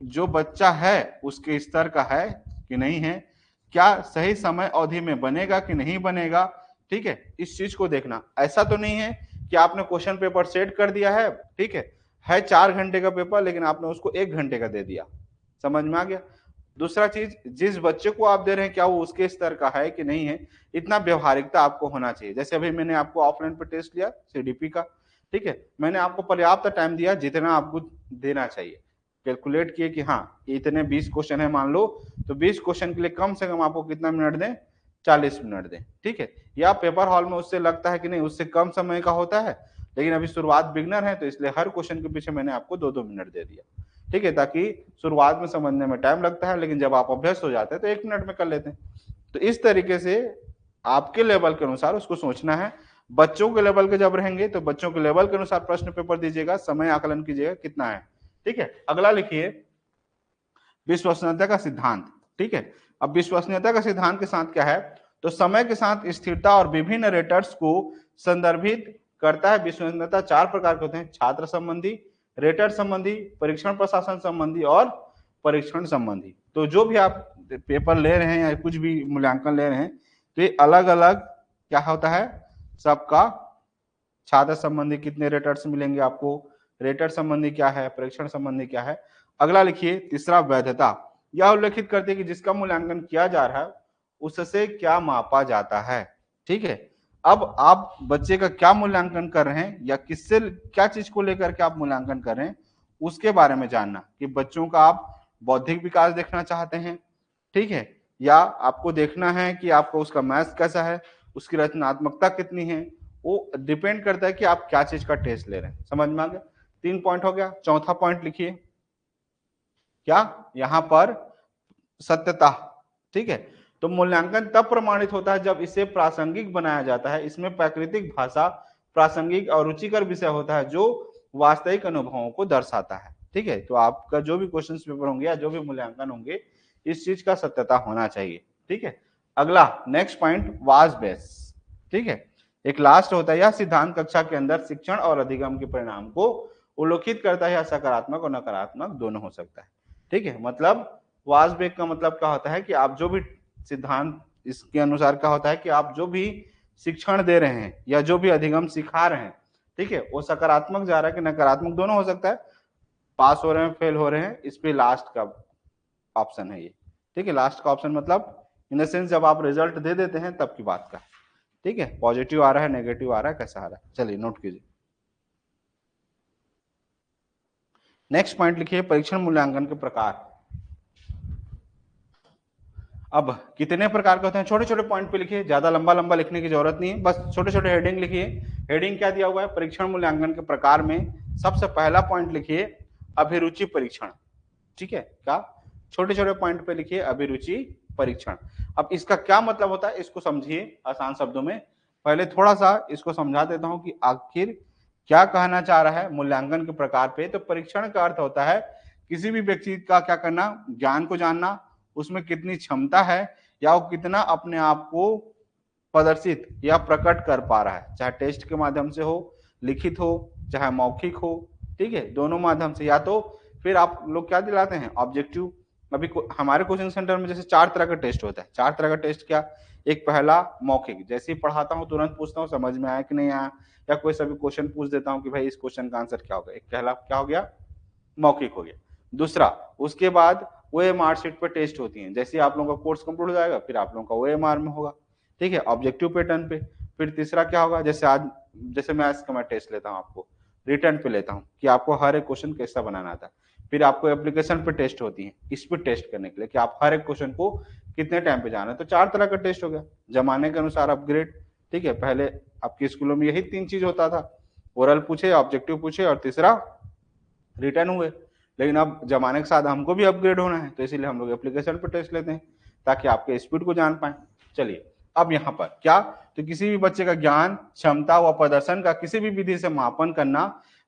जो बच्चा है उसके स्तर का है कि नहीं है, क्या सही समय अवधि में बनेगा कि नहीं बनेगा, ठीक है, इस चीज को देखना। ऐसा तो नहीं है कि आपने क्वेश्चन पेपर सेट कर दिया है, ठीक है 4 घंटे का पेपर लेकिन आपने उसको 1 घंटे का दे दिया, समझ में आ गया। दूसरा चीज, जिस बच्चे को आप दे रहे हैं क्या वो उसके स्तर का है कि नहीं है, इतना व्यवहारिकता आपको होना चाहिए। जैसे अभी मैंने आपको ऑफलाइन पे टेस्ट लिया सीडीपी का, ठीक है, मैंने आपको पर्याप्त टाइम दिया जितना आपको देना चाहिए, कैलकुलेट किए कि हाँ इतने 20 क्वेश्चन है मान लो, तो 20 क्वेश्चन के लिए कम से कम आपको कितना मिनट दें, 40 मिनट दें, ठीक है। या पेपर हॉल में उससे लगता है कि नहीं उससे कम समय का होता है, लेकिन अभी शुरुआत बिगनर है तो इसलिए हर क्वेश्चन के पीछे मैंने आपको 2-2 मिनट दे दिया, ठीक है, ताकि शुरुआत में समझने में टाइम लगता है लेकिन जब आप अभ्यस्त हो जाते हैं तो 1 मिनट में कर लेते हैं। तो इस तरीके से आपके लेवल के अनुसार उसको सोचना है। बच्चों के लेवल के जब रहेंगे तो बच्चों के लेवल के अनुसार प्रश्न पेपर दीजिएगा, समय आकलन कीजिएगा कितना है, ठीक है। अगला लिखिए विश्वसनीयता का सिद्धांत, ठीक है। अब विश्वसनीयता का सिद्धांत के साथ क्या है, तो समय के साथ स्थिरता और विभिन्न रेटर्स को संदर्भित करता है। विश्वसनीयता 4 प्रकार के होते हैं, छात्र संबंधी, रेटर संबंधी, परीक्षण प्रशासन संबंधी और परीक्षण संबंधी। तो जो भी आप पेपर ले रहे हैं या कुछ भी मूल्यांकन ले रहे हैं तो ये अलग अलग क्या होता है सबका। छात्र संबंधी कितने रेटर्स मिलेंगे आपको, रेटर संबंधी क्या है, परीक्षण संबंधी क्या है। अगला लिखिए तीसरा वैधता, यह उल्लेखित करती है कि जिसका मूल्यांकन किया जा रहा है उससे क्या मापा जाता है, ठीक है। अब आप बच्चे का क्या मूल्यांकन कर रहे हैं या किससे क्या चीज को लेकर के आप मूल्यांकन कर रहे हैं उसके बारे में जानना, कि बच्चों का आप बौद्धिक विकास देखना चाहते हैं, ठीक है, या आपको देखना है कि आपको उसका मैथ्स कैसा है, उसकी रचनात्मकता कितनी है, वो डिपेंड करता है कि आप क्या चीज का टेस्ट ले रहे हैं। समझ में आ गया, 3 पॉइंट हो गया। चौथा पॉइंट लिखिए क्या, यहां पर सत्यता, ठीक है। तो मूल्यांकन तब प्रमाणित होता है जब इसे प्रासंगिक बनाया जाता है, इसमें प्राकृतिक भाषा, प्रासंगिक और रुचिकर विषय होता है जो वास्तविक अनुभवों को दर्शाता है, ठीक है। तो आपका जो भी क्वेश्चन पेपर होंगे या जो भी मूल्यांकन होंगे इस चीज का सत्यता होना चाहिए, ठीक है। अगला नेक्स्ट पॉइंट वाज बेस, ठीक है। एक लास्ट होता है, यह सिद्धांत कक्षा के अंदर शिक्षण और अधिगम के परिणाम को उल्लेखित करता है, सकारात्मक और नकारात्मक दोनों हो सकता है, ठीक है। मतलब वाजबेक का मतलब क्या होता है कि आप जो भी सिद्धांत इसके अनुसार क्या होता है कि आप जो भी शिक्षण दे रहे हैं या जो भी अधिगम सिखा रहे हैं, ठीक है, वो सकारात्मक जा रहा है कि नकारात्मक दोनों हो सकता है, पास हो रहे हैं फेल हो रहे हैं, इस पे लास्ट का ऑप्शन है ये, ठीक है। लास्ट का ऑप्शन मतलब इन द सेंस जब आप रिजल्ट दे देते हैं तब की बात का, ठीक है। पॉजिटिव आ रहा है नेगेटिव आ रहा है कैसा आ रहा है, चलिए नोट कीजिए। नेक्स्ट पॉइंट लिखिए परीक्षण मूल्यांकन के प्रकार। अब कितने प्रकार के होते हैं, छोटे छोटे पॉइंट पे लिखिए, ज्यादा लंबा लंबा लिखने की जरूरत नहीं है, बस छोटे छोटे हेडिंग लिखिए। हेडिंग क्या दिया हुआ है, परीक्षण मूल्यांकन के प्रकार में सबसे पहला पॉइंट लिखिए अभिरुचि परीक्षण, ठीक है। क्या, छोटे छोटे पॉइंट पे लिखिए अभिरुचि परीक्षण। अब इसका क्या मतलब होता है इसको समझिए आसान शब्दों में। पहले थोड़ा सा इसको समझा देता हूं कि आखिर क्या कहना चाह रहा है मूल्यांकन के प्रकार पे। तो परीक्षण का अर्थ होता है किसी भी व्यक्ति का क्या करना, ज्ञान को जानना, उसमें कितनी क्षमता है या वो कितना अपने आप को प्रदर्शित या प्रकट कर पा रहा है, चाहे टेस्ट के माध्यम से हो, लिखित हो, चाहे मौखिक हो, ठीक है, दोनों माध्यम से। या तो फिर आप लोग क्या दिलाते हैं ऑब्जेक्टिव। अभी हमारे कोचिंग सेंटर में जैसे 4 तरह का टेस्ट होता है। 4 तरह का टेस्ट क्या, एक पहला मौखिक, जैसे ही पढ़ाता हूँ तुरंत पूछता हूँ समझ में आया कि नहीं आया, या कोई सभी क्वेश्चन पूछ देता हूँ कि भाई इस क्वेश्चन का आंसर क्या होगा, एक पहला क्या हो गया मौखिक हो गया। दूसरा, उसके बाद ओएमआर शीट पर टेस्ट होती है, जैसे आप लोगों का कोर्स कंप्लीट हो जाएगा फिर आप लोगों का ओएमआर में होगा, ठीक है, ऑब्जेक्टिव पैटर्न पे। फिर तीसरा क्या होगा, जैसे आज जैसे मैथ्स का मैं टेस्ट लेता हूँ आपको रिटर्न पे लेता हूँ कि आपको हर एक क्वेश्चन कैसा बनाना था। फिर आपको एप्लीकेशन पे टेस्ट होती है, इस पे टेस्ट करने के लिए कि आप हर एक क्वेश्चन को कितने टाइम पे जाना है। तो 4 तरह का टेस्ट हो गया, जमाने के अनुसार अपग्रेड, ठीक है। पहले आपके स्कूलों में यही 3 चीज होता था, ओरल पूछे, ऑब्जेक्टिव पूछे और तीसरा रिटर्न हुए। लेकिन अब जमाने के साथ हमको भी अपग्रेड होना है तो इसीलिए हम लोग एप्लीकेशन पर टेस्ट लेते हैं ताकि आपके स्पीड को जान पाए। चलिए अब यहाँ पर क्या, तो किसी भी बच्चे का ज्ञान, क्षमता व प्रदर्शन का किसी भी विधि से मापन करना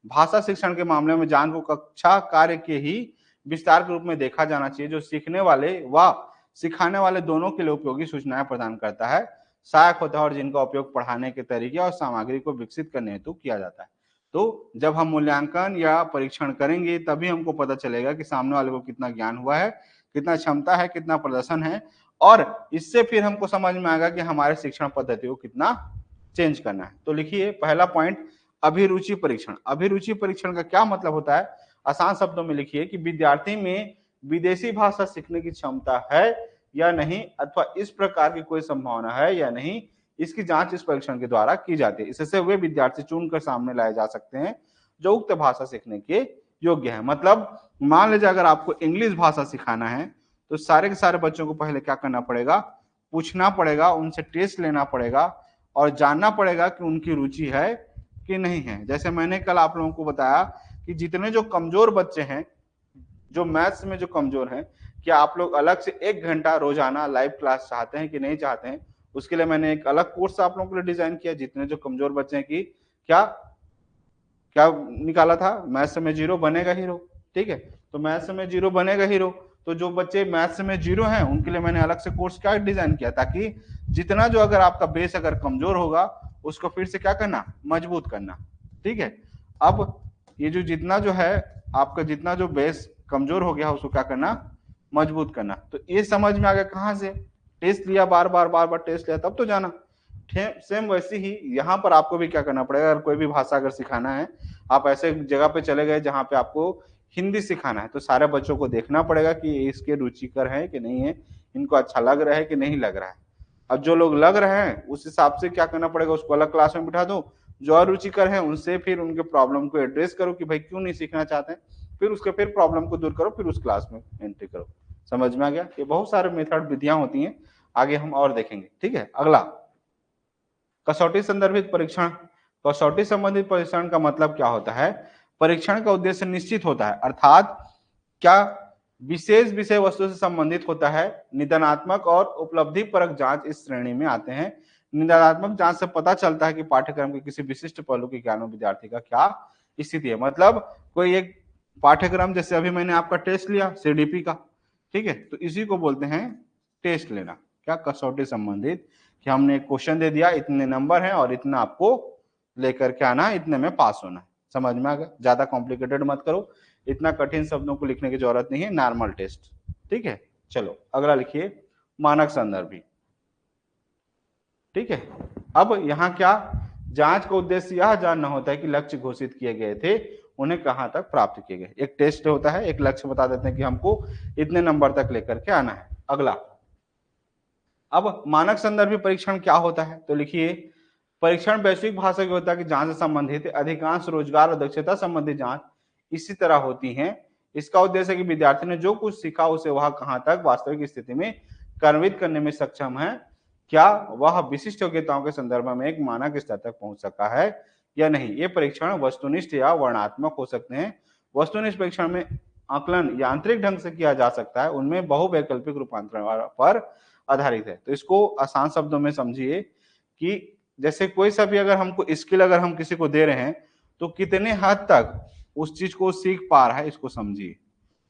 भाषा शिक्षण के मामले में ज्ञान को कक्षा कार्य के ही विस्तार के रूप में देखा जाना चाहिए, जो सीखने वाले व सिखाने वाले दोनों के लिए उपयोगी सूचनाएं प्रदान करता है, सहायक होता है और जिनका उपयोग पढ़ाने के तरीके और सामग्री को विकसित करने हेतु किया जाता है। तो जब हम मूल्यांकन या परीक्षण करेंगे तभी हमको पता चलेगा कि सामने वाले को कितना ज्ञान हुआ है, कितना क्षमता है, कितना प्रदर्शन है, और इससे फिर हमको समझ में आएगा कि हमारे शिक्षण पद्धति को कितना चेंज करना है। तो लिखिए पहला पॉइंट, अभिरुचि परीक्षण। अभिरुचि परीक्षण का क्या मतलब होता है, आसान शब्दों में लिखिए कि विद्यार्थी में विदेशी भाषा सीखने की क्षमता है या नहीं, अथवा इस प्रकार की कोई संभावना है या नहीं, इसकी जांच इस परीक्षण के द्वारा की जाती है। इससे वे विद्यार्थी चुनकर सामने लाए जा सकते हैं जो उक्त भाषा सीखने के योग्य है। मतलब मान लीजिए अगर आपको इंग्लिश भाषा सिखाना है तो सारे के सारे बच्चों को पहले क्या करना पड़ेगा, पूछना पड़ेगा, उनसे टेस्ट लेना पड़ेगा और जानना पड़ेगा कि उनकी रुचि है कि नहीं है। जैसे मैंने कल आप लोगों को बताया कि जितने जो कमजोर बच्चे हैं, जो मैथ्स में जो कमजोर हैं, क्या आप लोग अलग से 1 घंटा रोजाना लाइव क्लास चाहते हैं कि नहीं चाहते हैं? उसके लिए मैंने एक अलग कोर्स आप लोगों के लिए डिजाइन किया। जितने जो कमजोर बच्चे हैं कि क्या क्या निकाला था, मैथ्स में 0 बनेगा हीरो। ठीक है, तो मैथ्स में 0 बनेगा हीरो। तो जो बच्चे मैथ्स में 0 हैं उनके लिए मैंने अलग से कोर्स क्या डिजाइन किया, ताकि जितना जो अगर आपका बेस अगर कमजोर होगा उसको फिर से क्या करना, मजबूत करना। ठीक है, अब ये जो जितना जो है आपका जितना जो बेस कमजोर हो गया उसको क्या करना, मजबूत करना। तो ये समझ में आ गया कहां से, टेस्ट लिया, बार बार टेस्ट लिया तब तो जाना। सेम वैसे ही यहाँ पर आपको भी क्या करना पड़ेगा, अगर कोई भी भाषा अगर सिखाना है, आप ऐसे जगह पे चले गए जहाँ पे आपको हिंदी सिखाना है, तो सारे बच्चों को देखना पड़ेगा कि इसके रुचिकर है कि नहीं है, इनको अच्छा लग रहा है कि नहीं लग रहा है। अब जो लोग लग रहे हैं उस हिसाब से क्या करना पड़ेगा, उसको अलग क्लास में बिठा दो। जो अरुचिकर है उनसे फिर उनके प्रॉब्लम को एड्रेस करो कि भाई क्यों नहीं सीखना चाहते हैं, फिर उसके फिर प्रॉब्लम को दूर करो, फिर उस क्लास में एंट्री करो। समझ में आ गया? ये बहुत सारे मेथड विधियां होती हैं, आगे हम और देखेंगे। ठीक है, अगला कसौटी संदर्भित परीक्षण। कसौटी संबंधित परीक्षण का मतलब क्या होता है, परीक्षण का उद्देश्य निश्चित होता है, अर्थात क्या विशेष विषय वस्तु से संबंधित होता है। निदानात्मक और उपलब्धि परक जांच इस श्रेणी में आते हैं। निदानात्मक जांच से पता चलता है कि पाठ्यक्रम के किसी विशिष्ट पहलू के ज्ञान में विद्यार्थी का क्या स्थिति है। मतलब कोई एक पाठ्यक्रम, जैसे अभी मैंने आपका टेस्ट लिया सीडीपी का, ठीक है, तो इसी को बोलते हैं टेस्ट लेना। क्या, कसौटी संबंधित, कि हमने एक क्वेश्चन दे दिया, इतने नंबर हैं और इतना आपको लेकर के आना है, इतने में पास होना है। समझ में आ गया? ज्यादा कॉम्प्लिकेटेड मत करो, इतना कठिन शब्दों को लिखने की जरूरत नहीं है, नॉर्मल टेस्ट। ठीक है, चलो अगला लिखिए, मानक संदर्भी। ठीक है, अब यहाँ क्या, जांच का उद्देश्य यह जानना होता है कि लक्ष्य घोषित किए गए थे उन्हें कहां तक प्राप्त किए गए। एक टेस्ट होता है, एक लक्ष्य बता देते हैं कि हमको इतने नंबर तक लेकर के आना है। अगला, अब मानक संदर्भी परीक्षण क्या होता है, तो लिखिए परीक्षण वैश्विक भाषा की होता की जांच से संबंधित अधिकांश रोजगार और दक्षता संबंधी जांच इसी तरह होती हैं। इसका उद्देश्य है कि विद्यार्थी ने जो कुछ सीखा उसे वह कहां तक वास्तविक स्थिति में कार्यान्वित करने में सक्षम है, क्या वह विशिष्ट योग्यताओं के संदर्भ में एक मानक स्तर तक पहुंच सका है या नहीं। ये परीक्षण वस्तुनिष्ठ या वर्णनात्मक हो सकते हैं। वस्तुनिष्ठ परीक्षण में आकलन यांत्रिक ढंग से किया जा सकता है, उनमें बहुवैकल्पिक रूपांतरण पर आधारित है। तो इसको आसान शब्दों में समझिए कि जैसे कोई सा भी अगर हमको स्किल अगर हम किसी को दे रहे हैं तो कितने हद तक उस चीज को सीख पा रहा है, इसको समझिए।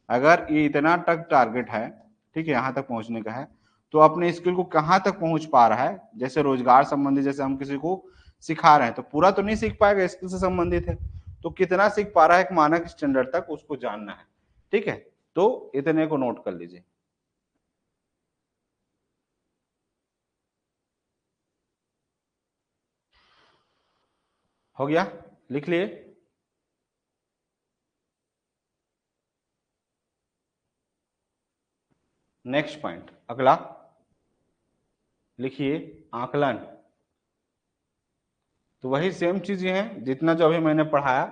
अगर ये इतना तक टारगेट है, ठीक है, यहाँ तक पहुंचने का है, तो अपने स्किल को कहाँ तक पहुंच पा रहा है। जैसे रोजगार संबंधी जैसे हम किसी को सिखा रहे हैं तो पूरा तो नहीं सीख पाएगा, स्किल से संबंधित है, तो कितना सीख पा रहा है एक मानक स्टैंडर्ड तक उसको जानना है। ठीक है, तो इतने को नोट कर लीजिए। हो गया, लिख लिए। नेक्स्ट पॉइंट, अगला लिखिए आकलन। तो वही सेम चीजें हैं, जितना जो अभी मैंने पढ़ाया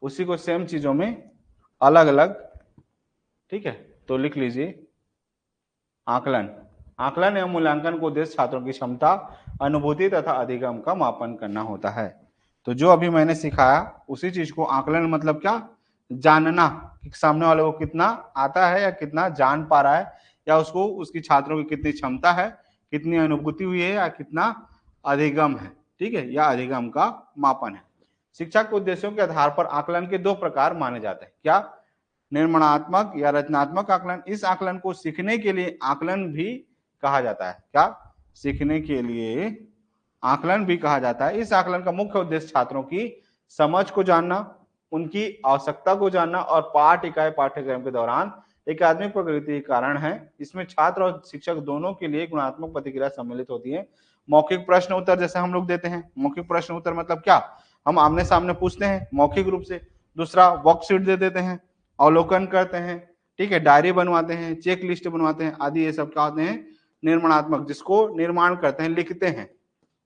उसी को सेम चीजों में अलग अलग। ठीक है, तो लिख लीजिए आकलन। आकलन एवं मूल्यांकन को उद्देश्य छात्रों की क्षमता, अनुभूति तथा अधिगम का मापन करना होता है। तो जो अभी मैंने सिखाया उसी चीज को आकलन मतलब क्या, जानना कि सामने वाले को कितना आता है या कितना जान पा रहा है, या उसको उसकी छात्रों की कितनी क्षमता है, कितनी अनुभूति हुई है, या कितना अधिगम है। ठीक है, या अधिगम का मापन है। शिक्षा के उद्देश्यों के आधार पर आकलन के 2 प्रकार माने जाते हैं। क्या, निर्माणात्मक या रचनात्मक आकलन। इस आकलन को सीखने के लिए आकलन भी कहा जाता है। क्या, सीखने के लिए आकलन भी कहा जाता है। इस आकलन का मुख्य उद्देश्य छात्रों की समझ को जानना, उनकी आवश्यकता को जानना और पाठ इकाई पाठ्यक्रम के दौरान एकात्मिक प्रगति के कारण है। इसमें छात्र और शिक्षक दोनों के लिए गुणात्मक प्रतिक्रिया सम्मिलित होती है। मौखिक प्रश्न उत्तर जैसे हम लोग देते हैं, मौखिक प्रश्न उत्तर मतलब क्या, हम आमने सामने पूछते हैं मौखिक रूप से। दूसरा वर्कशीट दे देते हैं, अवलोकन करते हैं, ठीक है, डायरी बनवाते हैं, चेक लिस्ट बनवाते हैं आदि, ये सब क्या होते हैं, निर्माणात्मक, जिसको निर्माण करते हैं, लिखते हैं।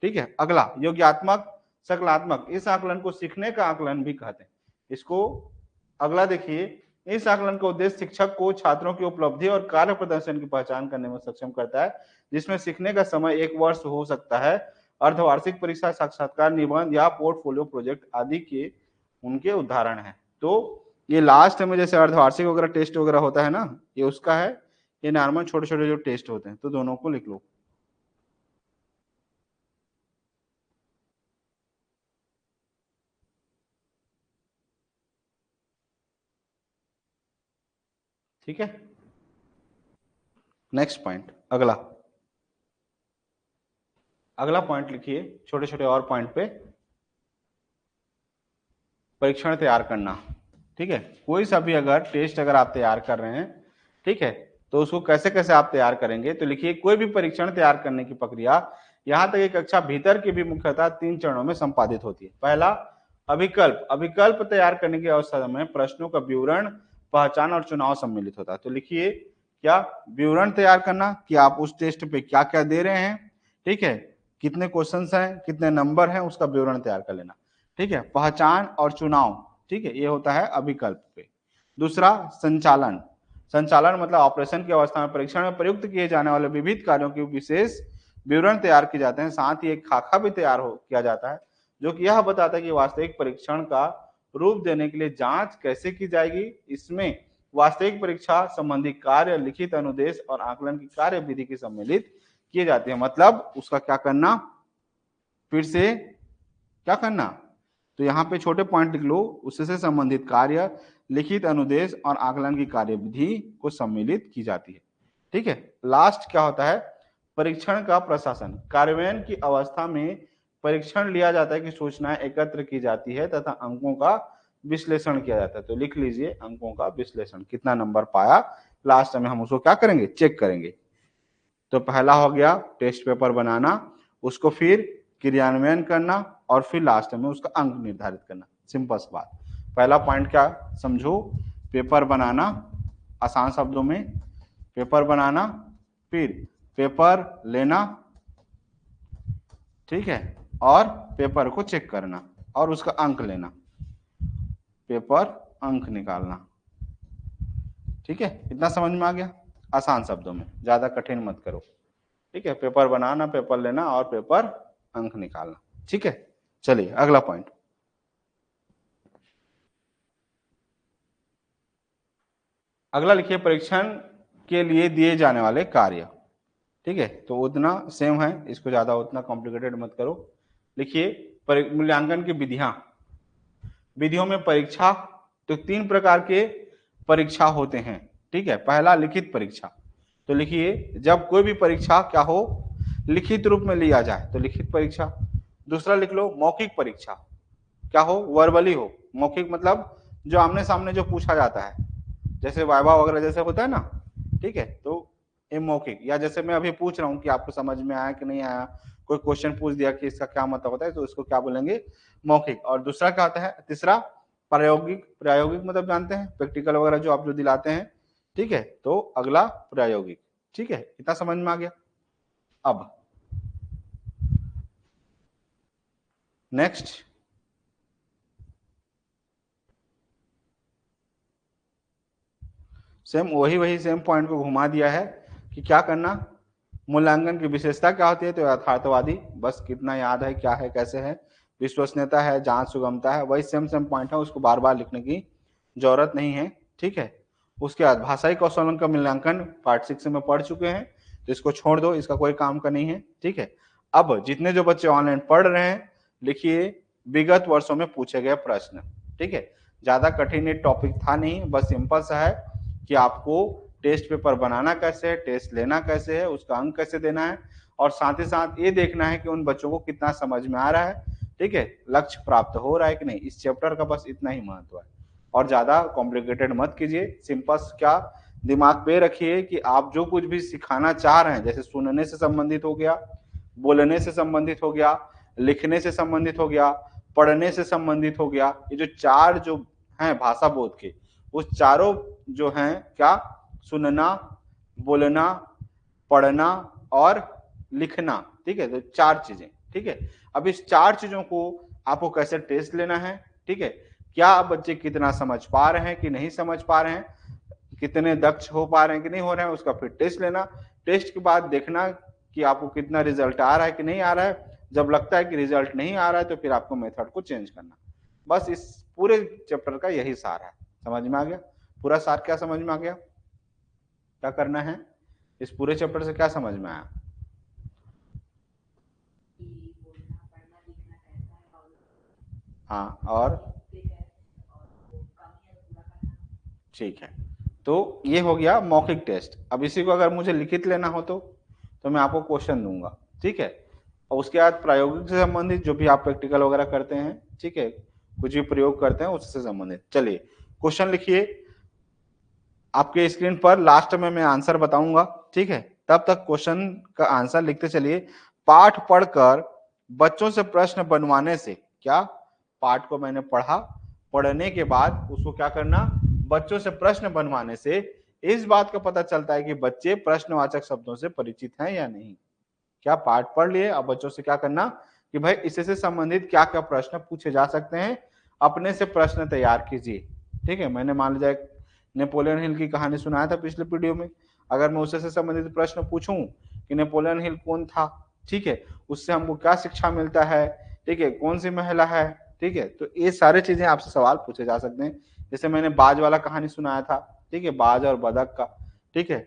ठीक है, अगला योग्यात्मक सकलात्मक, इस आकलन को सीखने का आकलन भी कहते हैं। इसको अगला देखिए, इस आकलन का उद्देश्य शिक्षक को छात्रों की उपलब्धि और कार्य प्रदर्शन की पहचान करने में सक्षम करता है, जिसमें सीखने का समय 1 वर्ष हो सकता है। अर्धवार्षिक परीक्षा, साक्षात्कार, निबंध या पोर्टफोलियो प्रोजेक्ट आदि के उनके उदाहरण हैं। तो ये लास्ट में जैसे अर्धवार्षिक वगैरह टेस्ट वगैरह होता है ना, ये उसका है। ये नॉर्मल छोटे छोटे जो टेस्ट होते हैं, तो दोनों को लिख लो। ठीक है, नेक्स्ट पॉइंट, अगला पॉइंट लिखिए, छोटे छोटे और पॉइंट पे। परीक्षण तैयार करना, ठीक है, कोई सा भी अगर टेस्ट अगर आप तैयार कर रहे हैं, ठीक है, तो उसको कैसे कैसे आप तैयार करेंगे। तो लिखिए, कोई भी परीक्षण तैयार करने की प्रक्रिया यहाँ तक एक कक्षा भीतर की भी मुख्यतः 3 चरणों में संपादित होती है। पहला, अभिकल्प। अभिकल्प तैयार करने की अवस्था में प्रश्नों का विवरण, पहचान और चुनाव सम्मिलित होता है। तो लिखिए, क्या विवरण तैयार करना कि आप उस टेस्ट पे क्या क्या दे रहे हैं, ठीक है, कितने क्वेश्चंस हैं, कितने नंबर हैं, उसका विवरण तैयार कर लेना। ठीक है, पहचान और चुनाव, ठीक है, ये होता है अभिकल्प पे। दूसरा, संचालन। संचालन मतलब ऑपरेशन की अवस्था में परीक्षण में प्रयुक्त किए जाने वाले विविध कार्यों की विशेष विवरण तैयार किए जाते हैं। साथ ही एक खाका भी तैयार किया जाता है, जो कि यह बताता है कि वास्तविक परीक्षण का रूप देने के लिए जांच कैसे की जाएगी। इसमें वास्तविक परीक्षा संबंधी कार्य, लिखित अनुदेश और आकलन की कार्य विधि की सम्मिलित किए जाते हैं। मतलब उसका क्या करना, फिर से क्या करना, तो यहाँ पे छोटे पॉइंट लिख लो, उससे संबंधित कार्य, लिखित अनुदेश और आकलन की कार्यविधि को सम्मिलित की जाती है। ठीक है, लास्ट क्या होता है, परीक्षण का प्रशासन। कार्यान्वयन की अवस्था में परीक्षण लिया जाता है कि सूचनाएं एकत्र की जाती है तथा अंकों का विश्लेषण किया जाता है। तो लिख लीजिए, अंकों का विश्लेषण, कितना नंबर पाया, लास्ट में हम उसको क्या करेंगे, चेक करेंगे। तो पहला हो गया टेस्ट पेपर बनाना, उसको फिर क्रियान्वयन करना और फिर लास्ट में उसका अंक निर्धारित करना। सिंपल सी बात। पहला पॉइंट क्या समझो, पेपर बनाना, आसान शब्दों में पेपर बनाना, फिर पेपर लेना, ठीक है, और पेपर को चेक करना और उसका अंक लेना, पेपर अंक निकालना। ठीक है, इतना समझ में आ गया, आसान शब्दों में, ज्यादा कठिन मत करो। ठीक है, पेपर बनाना, पेपर लेना और पेपर अंक निकालना। ठीक है, चलिए अगला पॉइंट। अगला लिखिए, परीक्षण के लिए दिए जाने वाले कार्य। ठीक है, तो उतना सेम है, इसको ज्यादा उतना कॉम्प्लिकेटेड मत करो। लिखिए, मूल्यांकन की विधियां। विधियों में परीक्षा, तो 3 प्रकार के परीक्षा होते हैं। ठीक है, पहला लिखित परीक्षा। तो लिखिए, जब कोई भी परीक्षा क्या हो, लिखित रूप में लिया जाए तो लिखित परीक्षा। दूसरा लिख लो, मौखिक परीक्षा, क्या हो, वर्बली हो। मौखिक मतलब जो आमने सामने जो पूछा जाता है, जैसे वाइवा वगैरह जैसे होता है ना, ठीक है, तो ये मौखिक। या जैसे मैं अभी पूछ रहा हूँ कि आपको समझ में आया कि नहीं आया, कोई क्वेश्चन पूछ दिया कि इसका क्या मतलब होता है, तो इसको क्या बोलेंगे, मौखिक। और दूसरा क्या होता है, तीसरा प्रायोगिक। प्रायोगिक मतलब जानते हैं, प्रैक्टिकल वगैरह जो आप जो दिलाते हैं। ठीक है, तो अगला प्रायोगिक। ठीक है, इतना समझ में आ गया। अब नेक्स्ट, सेम वही सेम पॉइंट को घुमा दिया है कि क्या करना, मूल्यांकन की विशेषता क्या होती है, तो यथार्थवादी, बस कितना याद है, क्या है, कैसे है, विश्वसनीयता है, जांच सुगमता है, वही सेम पॉइंट है, उसको बार बार लिखने की जरूरत नहीं है। ठीक है, उसके बाद भाषाई कौशलों का मूल्यांकन पार्ट 6 में पढ़ चुके हैं, तो इसको छोड़ दो, इसका कोई काम का नहीं है। ठीक है, अब जितने जो बच्चे ऑनलाइन पढ़ रहे हैं, लिखिए विगत वर्षों में पूछे गए प्रश्न। ठीक है, ज्यादा कठिन ये टॉपिक था नहीं, बस सिंपल सा है कि आपको टेस्ट पेपर बनाना कैसे है, टेस्ट लेना कैसे है, उसका अंक कैसे देना है, और साथ ही साथ ये देखना है कि उन बच्चों को कितना समझ में आ रहा है। ठीक है, लक्ष्य प्राप्त हो रहा है कि नहीं, इस चैप्टर का बस इतना ही महत्व है। और ज्यादा कॉम्प्लिकेटेड मत कीजिए, सिंपल क्या दिमाग पे रखिए कि आप जो कुछ भी सिखाना चाह रहे हैं, जैसे सुनने से संबंधित हो गया, बोलने से संबंधित हो गया, लिखने से संबंधित हो गया, पढ़ने से संबंधित हो गया, ये जो चार जो हैं भाषा बोध के, उस चारों जो हैं क्या, सुनना, बोलना, पढ़ना और लिखना, ठीक है, तो चार चीजें, ठीक है। अब इस चार चीजों को आपको कैसे टेस्ट लेना है, ठीक है, क्या बच्चे कितना समझ पा रहे हैं कि नहीं समझ पा रहे हैं, कितने दक्ष हो पा रहे हैं कि नहीं हो रहे हैं, उसका फिर टेस्ट लेना। टेस्ट के बाद देखना कि आपको कितना रिजल्ट आ रहा है कि नहीं आ रहा है। जब लगता है कि रिजल्ट नहीं आ रहा है तो फिर आपको मेथड को चेंज करना। बस इस पूरे चैप्टर का यही सार है। समझ में आ गया पूरा सार? क्या समझ में आ गया? क्या करना है इस पूरे चैप्टर से? क्या समझ में आया? हाँ, और ठीक है, तो ये हो गया मौखिक टेस्ट। अब इसी को अगर मुझे लिखित लेना हो तो मैं आपको क्वेश्चन दूंगा, ठीक है, और उसके बाद प्रायोगिक से संबंधित जो भी आप प्रैक्टिकल वगैरह करते हैं, ठीक है, कुछ भी प्रयोग करते हैं उससे संबंधित। चलिए क्वेश्चन लिखिए आपके स्क्रीन पर, लास्ट में मैं आंसर बताऊंगा, ठीक है, तब तक क्वेश्चन का आंसर लिखते चलिए। पाठ पढ़कर बच्चों से प्रश्न बनवाने से क्या, पाठ को मैंने पढ़ा, पढ़ने के बाद उसको क्या करना, बच्चों से प्रश्न बनवाने से इस बात का पता चलता है कि बच्चे प्रश्नवाचक शब्दों से परिचित हैं या नहीं। क्या पाठ पढ़ लिए, अब बच्चों से क्या करना कि भाई इससे संबंधित क्या क्या प्रश्न पूछे जा सकते हैं, अपने से प्रश्न तैयार कीजिए, ठीक है। मैंने मान लीजिए नेपोलियन हिल की कहानी सुनाया था पिछले वीडियो में, अगर मैं उससे संबंधित प्रश्न पूछूं कि नेपोलियन हिल कौन था, ठीक है, उससे हमको क्या शिक्षा मिलता है, ठीक है, कौन सी महिला है, ठीक है, तो ये सारी चीजें आपसे सवाल पूछे जा सकते हैं। जैसे मैंने बाज वाला कहानी सुनाया था, ठीक है, बाज और बदक का, ठीक है,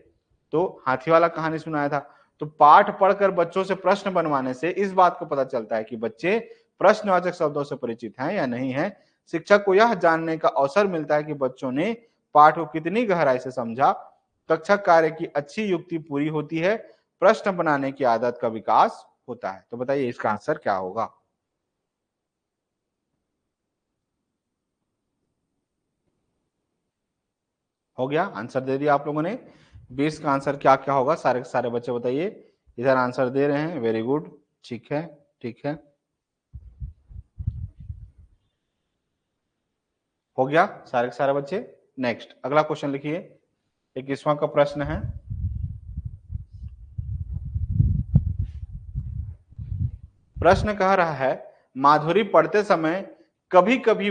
तो हाथी वाला कहानी सुनाया था। तो पाठ पढ़कर बच्चों से प्रश्न बनवाने से इस बात को पता चलता है कि बच्चे प्रश्नवाचक शब्दों से परिचित हैं या नहीं है। शिक्षक को यह जानने का अवसर मिलता है कि बच्चों ने पाठ को कितनी गहराई से समझा। कक्षा कार्य की अच्छी युक्ति पूरी होती है, प्रश्न बनाने की आदत का विकास होता है। तो बताइए इसका आंसर क्या होगा? हो गया, आंसर दे दिया आप लोगों ने। 20 का आंसर क्या क्या होगा, सारे सारे बच्चे बताइए। इधर आंसर दे रहे हैं, वेरी गुड, ठीक है, ठीक है, हो गया सारे के सारे बच्चे। नेक्स्ट अगला क्वेश्चन लिखिए, 21वां का प्रश्न है, प्रश्न कह रहा है माधुरी पढ़ते समय कभी कभी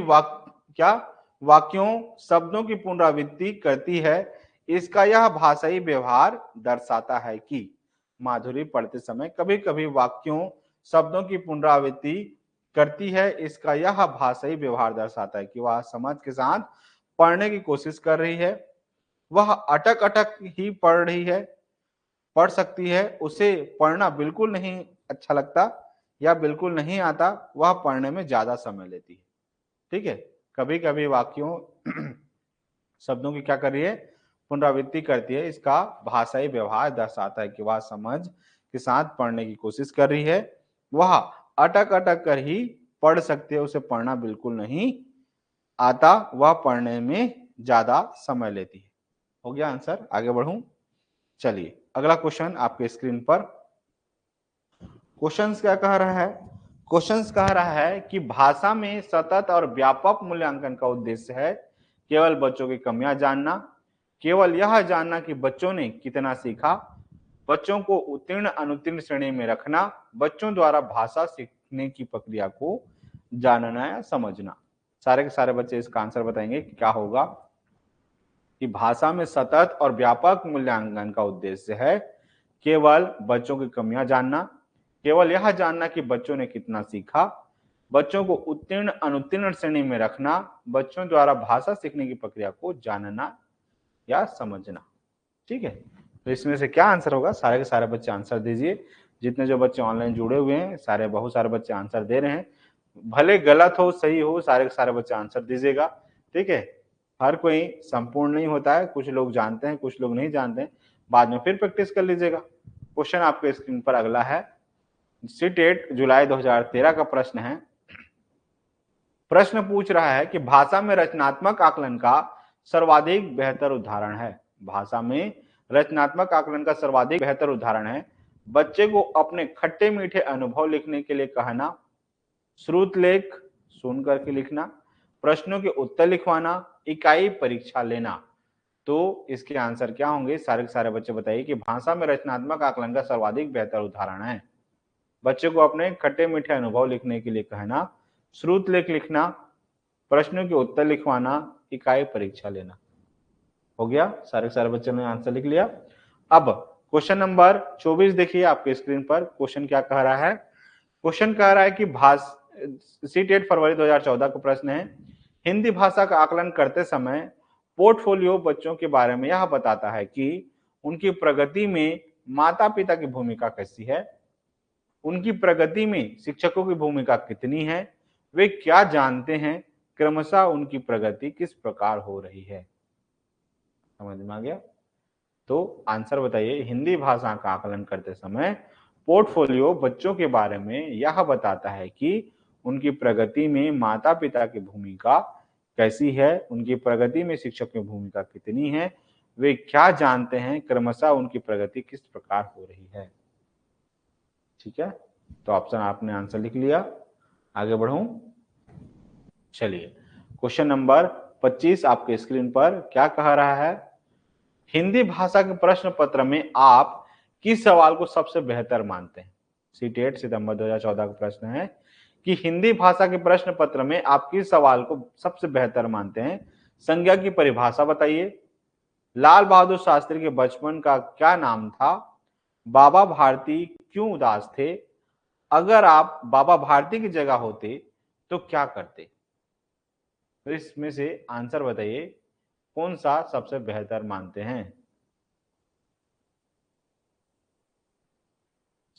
वाक्यों शब्दों की पुनरावृत्ति करती है, इसका यह भाषाई व्यवहार दर्शाता है कि। माधुरी पढ़ते समय कभी कभी वाक्यों शब्दों की पुनरावृत्ति करती है, इसका यह भाषाई व्यवहार दर्शाता है कि वह समझ के साथ पढ़ने की कोशिश कर रही है, वह अटक अटक ही पढ़ रही है, पढ़ सकती है, उसे पढ़ना बिल्कुल नहीं अच्छा लगता या बिल्कुल नहीं आता, वह पढ़ने में ज्यादा समय लेती है, ठीक है। कभी कभी वाक्यों शब्दों की क्या कर रही है, पुनरावृत्ति करती है, इसका भाषाई व्यवहार दर्शाता है कि वह समझ के साथ पढ़ने की कोशिश कर रही है, वह अटक अटक कर ही पढ़ सकती है, उसे पढ़ना बिल्कुल नहीं आता, वह पढ़ने में ज्यादा समय लेती है। हो गया आंसर, आगे बढ़ूं? चलिए अगला क्वेश्चन आपके स्क्रीन पर। क्वेश्चन क्या कह रहा है? क्वेश्चन कह रहा है कि भाषा में सतत और व्यापक मूल्यांकन का उद्देश्य है केवल बच्चों की कमियां जानना, केवल यह जानना कि बच्चों ने कितना सीखा, बच्चों को उत्तीर्ण अनुत्तीर्ण श्रेणी में रखना, बच्चों द्वारा भाषा सीखने की प्रक्रिया को जानना या समझना। सारे के सारे बच्चे इसका आंसर बताएंगे कि क्या होगा। कि भाषा में सतत और व्यापक मूल्यांकन का उद्देश्य है केवल बच्चों की कमियां जानना, केवल यह जानना कि बच्चों ने कितना सीखा, बच्चों को उत्तीर्ण अनुत्तीर्ण श्रेणी में रखना, बच्चों द्वारा भाषा सीखने की प्रक्रिया को जानना या समझना, ठीक है। तो इसमें से क्या आंसर होगा? सारे के सारे बच्चे आंसर दीजिए। जितने जो बच्चे ऑनलाइन जुड़े हुए हैं सारे, बहुत सारे बच्चे आंसर दे रहे हैं, भले गलत हो सही हो, सारे के सारे बच्चे आंसर दीजिएगा, ठीक है। हर कोई संपूर्ण नहीं होता है, कुछ लोग जानते हैं कुछ लोग नहीं जानते हैं, बाद में फिर प्रैक्टिस कर लीजिएगा। क्वेश्चन आपके स्क्रीन पर अगला है, सीटेट जुलाई 2013 का प्रश्न है। प्रश्न पूछ रहा है कि भाषा में रचनात्मक आकलन का सर्वाधिक बेहतर उदाहरण है। भाषा में रचनात्मक आकलन का सर्वाधिक बेहतर उदाहरण है बच्चे को अपने खट्टे मीठे अनुभव लिखने के लिए कहना, श्रुत लेख सुन करके लिखना, प्रश्नों के उत्तर लिखवाना, इकाई परीक्षा लेना। तो इसके आंसर क्या होंगे सारे के सारे बच्चे बताइए कि भाषा में रचनात्मक आकलन का सर्वाधिक बेहतर उदाहरण है बच्चे को अपने खट्टे मीठे अनुभव लिखने के लिए कहना, श्रुत लेख लिखना, प्रश्नों के उत्तर लिखवाना, इकाई परीक्षा लेना। हो गया, सारे के सारे बच्चों ने आंसर लिख लिया। अब क्वेश्चन नंबर 24 देखिए आपके स्क्रीन पर। क्वेश्चन क्या कह रहा है? क्वेश्चन कह रहा है कि सीटेट फरवरी 2014 का प्रश्न है, हिंदी भाषा का आकलन करते समय पोर्टफोलियो बच्चों के बारे में यह बताता है कि उनकी प्रगति में माता पिता की भूमिका कैसी है, उनकी प्रगति में शिक्षकों की भूमिका कितनी है, वे क्या जानते हैं, क्रमशः उनकी प्रगति किस प्रकार हो रही है। समझ में आ गया? तो आंसर बताइए। हिंदी भाषा का आकलन करते समय पोर्टफोलियो बच्चों के बारे में यह बताता है कि उनकी प्रगति में माता पिता की भूमिका कैसी है, उनकी प्रगति में शिक्षक की भूमिका कितनी है, वे क्या जानते हैं, क्रमशः उनकी प्रगति किस प्रकार हो रही है। ठीक है, तो ऑप्शन आपने आंसर लिख लिया। आगे बढ़ूं, चलिए क्वेश्चन नंबर 25 आपके स्क्रीन पर क्या कह रहा है? हिंदी भाषा के प्रश्न पत्र में आप किस सवाल को सबसे बेहतर मानते हैं? सीटेट सितंबर 2014 का प्रश्न है कि हिंदी भाषा के प्रश्न पत्र में आप किस सवाल को सबसे बेहतर मानते हैं? संज्ञा की परिभाषा बताइए, लाल बहादुर शास्त्री के बचपन का क्या नाम था, बाबा भारती क्यों उदास थे, अगर आप बाबा भारती की जगह होते तो क्या करते। तो इसमें से आंसर बताइए कौन सा सबसे बेहतर मानते हैं।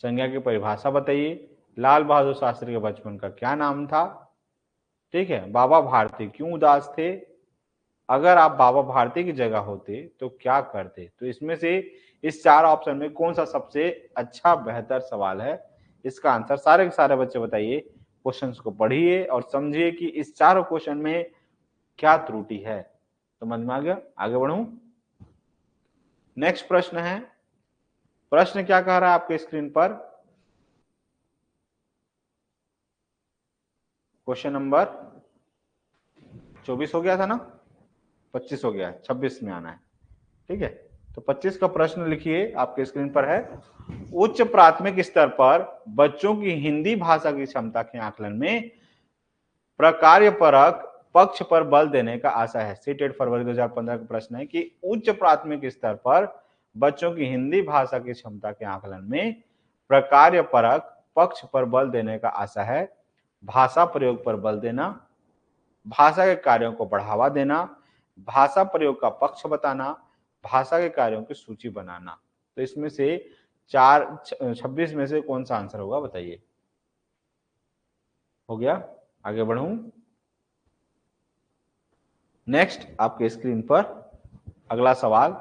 संज्ञा की परिभाषा बताइए, लाल बहादुर शास्त्री के बचपन का क्या नाम था, ठीक है, बाबा भारती क्यों उदास थे, अगर आप बाबा भारती की जगह होते तो क्या करते। तो इसमें से इस चार ऑप्शन में कौन सा सबसे अच्छा बेहतर सवाल है, इसका आंसर सारे के सारे बच्चे बताइए। क्वेश्चंस को पढ़िए और समझिए कि इस चारों क्वेश्चन में क्या त्रुटि है। समझ में आ गया? आगे बढ़ूं, नेक्स्ट प्रश्न है। प्रश्न क्या कह रहा है आपके स्क्रीन पर? क्वेश्चन नंबर 24 हो गया था ना, 25 हो गया, 26 में आना है। ठीक है, तो 25 का प्रश्न लिखिए, आपके स्क्रीन पर है। उच्च प्राथमिक स्तर पर बच्चों की हिंदी भाषा की क्षमता के आकलन में प्रकार्यपरक पक्ष पर बल देने का आशा है। सीटेट फरवरी 2015 का प्रश्न है कि उच्च प्राथमिक स्तर पर बच्चों की हिंदी भाषा की क्षमता के आकलन में प्रकार्यपरक पक्ष पर बल देने का आशा है। भाषा प्रयोग पर बल देना, भाषा के कार्यों को बढ़ावा देना, भाषा प्रयोग का पक्ष बताना, भाषा के कार्यों की सूची बनाना। तो इसमें से 26 में से कौन सा आंसर होगा बताइए। हो गया, आगे बढ़ूं, नेक्स्ट आपके स्क्रीन पर अगला सवाल।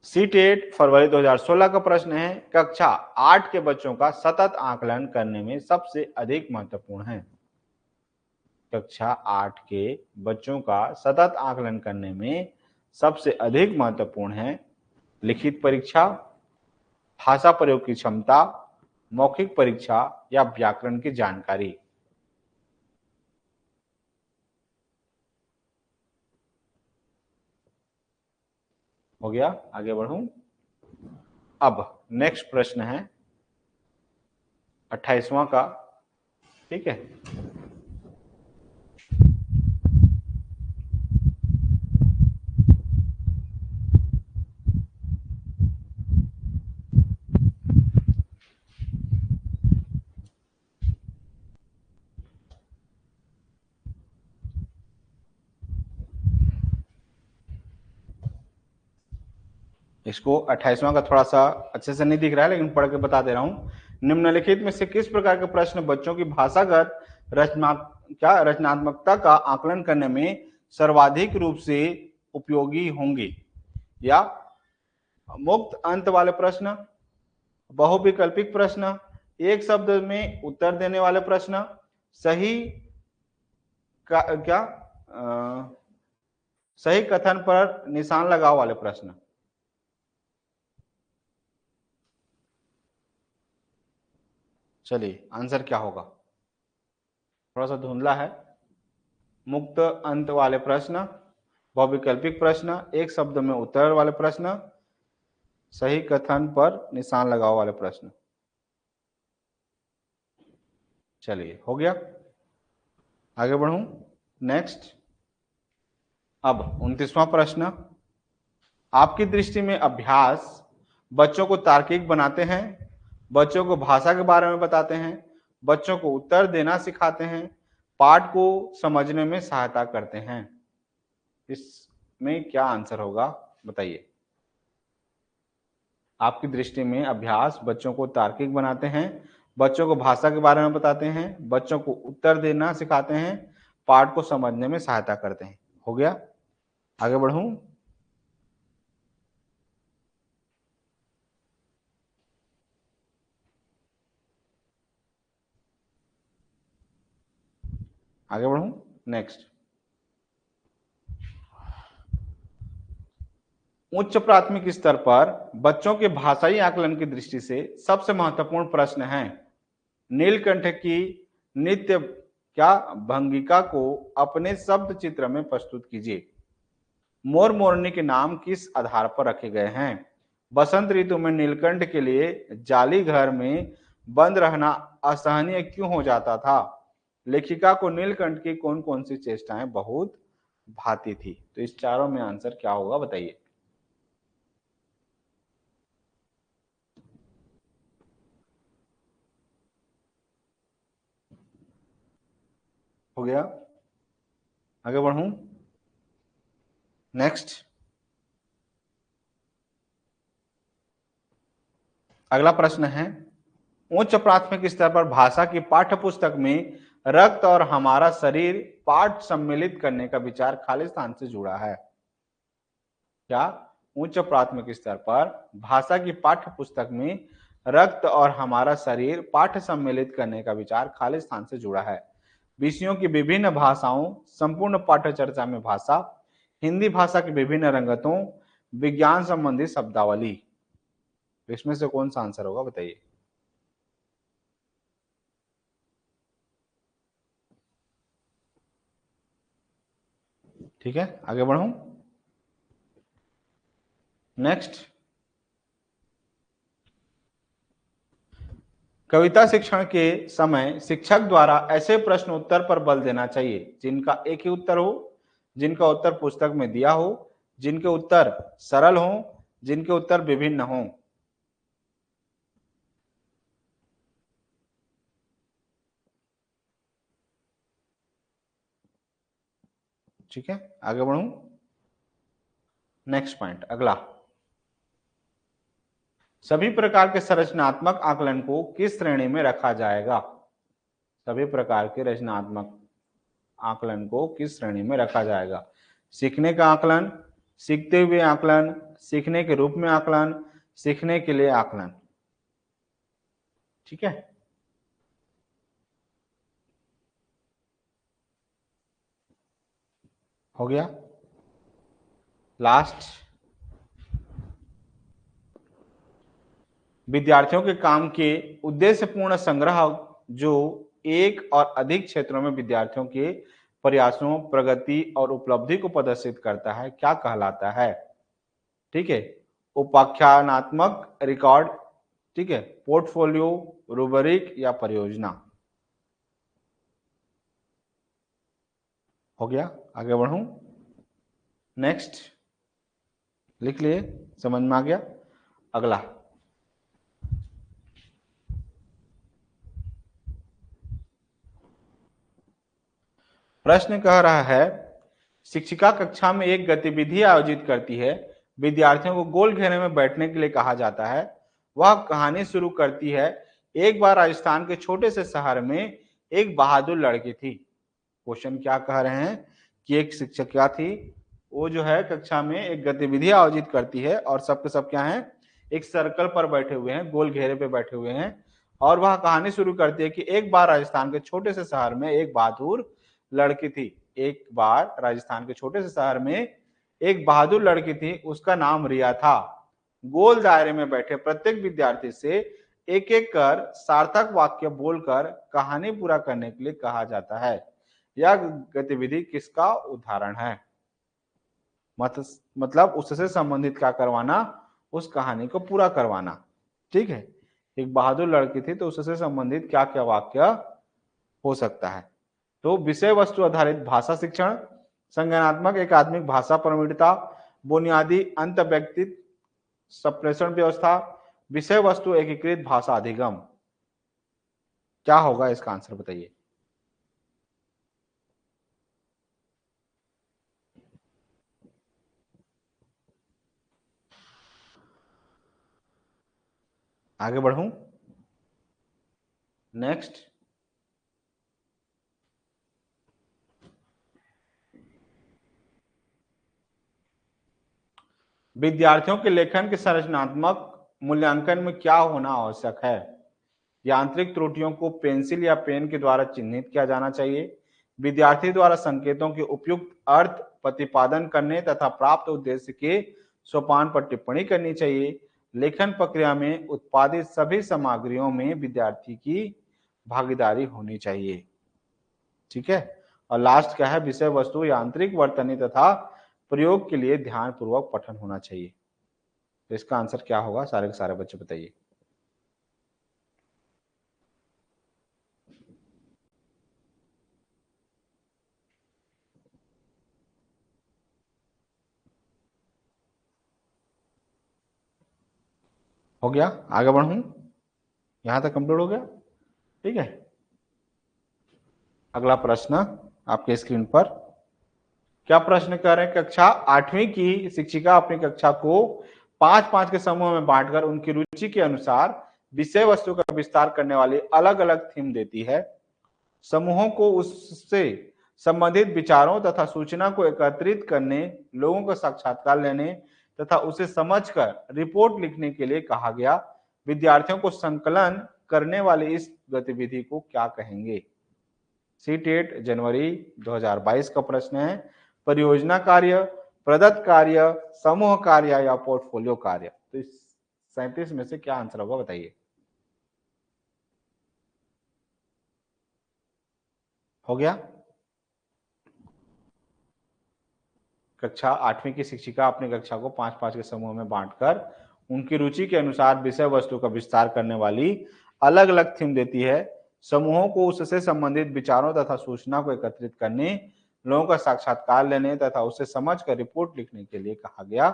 सीटेट फरवरी 2016 का प्रश्न है, कक्षा 8 के बच्चों का सतत आकलन करने में सबसे अधिक महत्वपूर्ण है। कक्षा 8 के बच्चों का सतत आकलन करने में सबसे अधिक महत्वपूर्ण है लिखित परीक्षा, भाषा प्रयोग की क्षमता, मौखिक परीक्षा या व्याकरण की जानकारी। हो गया, आगे बढ़ूं, अब नेक्स्ट प्रश्न है 28वां का। ठीक है, इसको 28वां का थोड़ा सा अच्छे से नहीं दिख रहा है लेकिन पढ़ के बता दे रहा हूं। निम्नलिखित में से किस प्रकार के प्रश्न बच्चों की भाषागत रचनात्मकता का आकलन करने में सर्वाधिक रूप से उपयोगी होंगे? या मुक्त अंत वाले प्रश्न, बहुविकल्पिक प्रश्न, एक शब्द में उत्तर देने वाले प्रश्न, सही क्या सही कथन पर निशान लगाओ वाले प्रश्न। चलिए आंसर क्या होगा, थोड़ा सा धुंधला है। मुक्त अंत वाले प्रश्न, बहुविकल्पिक प्रश्न, एक शब्द में उत्तर वाले प्रश्न, सही कथन पर निशान लगाओ वाले प्रश्न। चलिए हो गया, आगे बढ़ूं। नेक्स्ट, अब 29वां प्रश्न, आपकी दृष्टि में अभ्यास बच्चों को तार्किक बनाते हैं, बच्चों को भाषा के बारे में बताते हैं, बच्चों को उत्तर देना सिखाते हैं, पाठ को समझने में सहायता करते हैं। इसमें क्या आंसर होगा बताइए। आपकी दृष्टि में अभ्यास बच्चों को तार्किक बनाते हैं, बच्चों को भाषा के बारे में बताते हैं, बच्चों को उत्तर देना सिखाते हैं, पाठ को समझने में सहायता करते हैं। हो गया, आगे बढ़ूं। आगे बढ़ूं। नेक्स्ट, उच्च प्राथमिक स्तर पर बच्चों के भाषाई आकलन की दृष्टि से सबसे महत्वपूर्ण प्रश्न है, नीलकंठ की नित्य क्या भंगिका को अपने शब्द चित्र में प्रस्तुत कीजिए। मोर मोरनी के नाम किस आधार पर रखे गए हैं। बसंत ऋतु में नीलकंठ के लिए जाली घर में बंद रहना असहनीय क्यों हो जाता था। लेखिका को नीलकंठ की कौन कौन सी चेष्टाएं बहुत भाती थी। तो इस चारों में आंसर क्या होगा बताइए। हो गया, आगे बढ़ूं। नेक्स्ट, अगला प्रश्न है, उच्च प्राथमिक स्तर पर भाषा की पाठ्य पुस्तक में रक्त और हमारा शरीर पाठ सम्मिलित करने का विचार खालिस्तान से जुड़ा है। क्या उच्च प्राथमिक स्तर पर भाषा की पाठ्य पुस्तक में रक्त और हमारा शरीर पाठ सम्मिलित करने का विचार खालिस्तान से जुड़ा है। विषयों की विभिन्न भाषाओं, संपूर्ण पाठ्य चर्चा में भाषा, हिंदी भाषा की विभिन्न रंगतों, विज्ञान संबंधी शब्दावली। इसमें से कौन सा आंसर होगा बताइए। ठीक है, आगे बढ़ूं। नेक्स्ट, कविता शिक्षण के समय शिक्षक द्वारा ऐसे प्रश्न उत्तर पर बल देना चाहिए जिनका एक ही उत्तर हो, जिनका उत्तर पुस्तक में दिया हो, जिनके उत्तर सरल हो, जिनके उत्तर विभिन्न हो। ठीक है, आगे बढ़ूं। नेक्स्ट पॉइंट, अगला, सभी प्रकार के संरचनात्मक आकलन को किस श्रेणी में रखा जाएगा। सभी प्रकार के रचनात्मक आकलन को किस श्रेणी में रखा जाएगा। सीखने का आकलन, सीखते हुए आकलन, सीखने के रूप में आकलन, सीखने के लिए आकलन। ठीक है, हो गया। लास्ट, विद्यार्थियों के काम के उद्देश्यपूर्ण संग्रह जो एक और अधिक क्षेत्रों में विद्यार्थियों के प्रयासों, प्रगति और उपलब्धि को प्रदर्शित करता है, क्या कहलाता है। ठीक है, उपाख्यानात्मक रिकॉर्ड, ठीक है, पोर्टफोलियो, रूबरिक या परियोजना। हो गया, आगे बढ़ूं। नेक्स्ट, लिख लिए, समझ में आ गया। अगला, प्रश्न कह रहा है, शिक्षिका कक्षा में एक गतिविधि आयोजित करती है, विद्यार्थियों को गोल घेरे में बैठने के लिए कहा जाता है। वह कहानी शुरू करती है, एक बार राजस्थान के छोटे से शहर में एक बहादुर लड़की थी। क्वेश्चन क्या कह रहे हैं कि एक शिक्षक क्या थी, वो जो है कक्षा में एक गतिविधि आयोजित करती है और सबके सब क्या है, एक सर्कल पर बैठे हुए हैं, गोल घेरे पे बैठे हुए हैं और वह कहानी शुरू करती है कि एक बार राजस्थान के छोटे से शहर में एक बहादुर लड़की थी। एक बार राजस्थान के छोटे से शहर में एक बहादुर लड़की थी, उसका नाम रिया था। गोल दायरे में बैठे प्रत्येक विद्यार्थी से एक एक कर सार्थक वाक्य बोलकर कहानी पूरा करने के लिए कहा जाता है। यह गतिविधि किसका उदाहरण है? मतलब उससे संबंधित क्या करवाना, उस कहानी को पूरा करवाना। ठीक है, एक बहादुर लड़की थी तो उससे संबंधित क्या क्या वाक्य हो सकता है? तो विषय वस्तु आधारित भाषा शिक्षण, संज्ञानात्मक एकात्मिक भाषा प्रवीणता, बुनियादी अंत व्यक्तित्व संप्रेषण व्यवस्था, विषय वस्तु एकीकृत भाषा अधिगम। क्या होगा इसका आंसर बताइए। आगे बढ़ूं? नेक्स्ट, विद्यार्थियों के लेखन के संरचनात्मक मूल्यांकन में क्या होना आवश्यक है? यांत्रिक त्रुटियों को पेंसिल या पेन के द्वारा चिन्हित किया जाना चाहिए। विद्यार्थी द्वारा संकेतों के उपयुक्त अर्थ प्रतिपादन करने तथा प्राप्त उद्देश्य के सोपान पर टिप्पणी करनी चाहिए। लेखन प्रक्रिया में उत्पादित सभी सामग्रियों में विद्यार्थी की भागीदारी होनी चाहिए। ठीक है, और लास्ट क्या है? विषय वस्तु यांत्रिक वर्तनी तथा प्रयोग के लिए ध्यान पूर्वक पठन होना चाहिए। तो इसका आंसर क्या होगा? सारे के सारे बच्चे बताइए। हो गया? आगे बढ़ूं? यहां तक कंप्लीट हो गया? ठीक है, अगला प्रश्न आपके स्क्रीन पर। क्या प्रश्न कर रहे हैं? कक्षा 8वीं की शिक्षिका अपनी कक्षा को 5-5 के समूह में बांटकर उनकी रुचि के अनुसार विषय वस्तु का विस्तार करने वाली अलग अलग थीम देती है। समूहों को उससे संबंधित विचारों तथा सूचना को एकत्रित करने, लोगों का साक्षात्कार लेने तथा उसे समझकर रिपोर्ट लिखने के लिए कहा गया। विद्यार्थियों को संकलन करने वाली इस गतिविधि को क्या कहेंगे? सीटेट जनवरी 2022 का प्रश्न है। परियोजना कार्य, प्रदत्त कार्य, समूह कार्य या पोर्टफोलियो कार्य। तो इस 37 में से क्या आंसर होगा बताइए। हो गया? कक्षा 8वीं की शिक्षिका अपनी कक्षा को 5-5 के समूह में बांटकर उनकी रुचि के अनुसार विषय वस्तु का विस्तार करने वाली अलग अलग थीम देती है। समूहों को उससे संबंधित विचारों तथा सूचना को एकत्रित करने, लोगों का साक्षात्कार लेने तथा उसे समझकर रिपोर्ट लिखने के लिए कहा गया।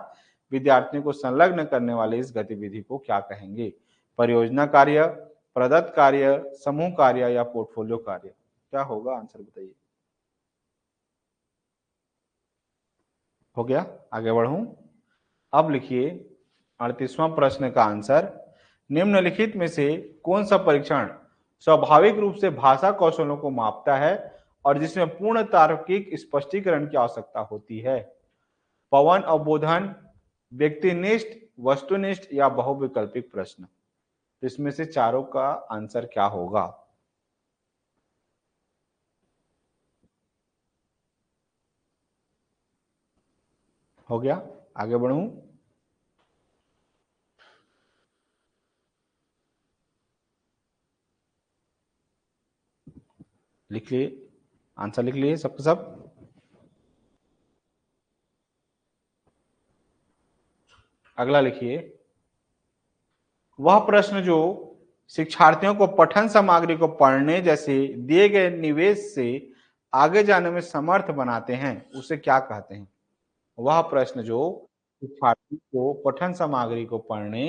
विद्यार्थियों को संलग्न करने वाली इस गतिविधि को क्या कहेंगे? परियोजना कार्य, प्रदत्त कार्य, समूह कार्य या पोर्टफोलियो कार्य। क्या होगा आंसर बताइए। हो गया? आगे बढ़ूं? अब लिखिए 38वां प्रश्न का आंसर। निम्नलिखित में से कौन सा परीक्षण स्वाभाविक रूप से भाषा कौशलों को मापता है और जिसमें पूर्ण तार्किक स्पष्टीकरण की आवश्यकता होती है? पवन अवबोधन, व्यक्तिनिष्ठ, वस्तुनिष्ठ या बहुविकल्पिक प्रश्न। तो इसमें से चारों का आंसर क्या होगा? हो गया? आगे बढ़ूं? लिख लिए? आंसर लिख लिए सबके सब? अगला लिखिए, वह प्रश्न जो शिक्षार्थियों को पठन सामग्री को पढ़ने जैसे दिए गए निवेश से आगे जाने में समर्थ बनाते हैं उसे क्या कहते हैं? वह प्रश्न जो शिक्षार्थी को पठन सामग्री को पढ़ने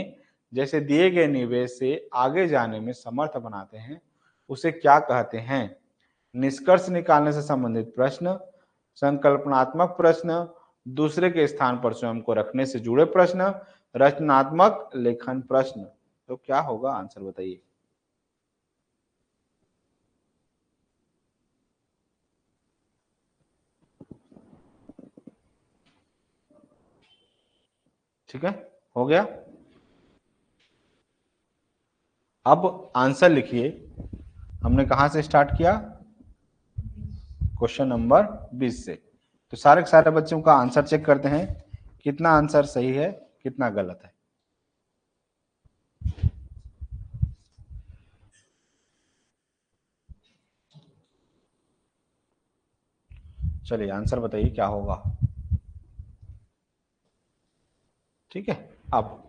जैसे दिए गए निवेश से आगे जाने में समर्थ बनाते हैं उसे क्या कहते हैं? निष्कर्ष निकालने से संबंधित प्रश्न, संकल्पनात्मक प्रश्न, दूसरे के स्थान पर स्वयं को रखने से जुड़े प्रश्न, रचनात्मक लेखन प्रश्न। तो क्या होगा आंसर बताइए। ठीक है, हो गया? अब आंसर लिखिए। हमने कहां से स्टार्ट किया? क्वेश्चन नंबर 20 से। तो सारे के सारे बच्चों का आंसर चेक करते हैं, कितना आंसर सही है कितना गलत है। चलिए आंसर बताइए क्या होगा। ठीक है, अब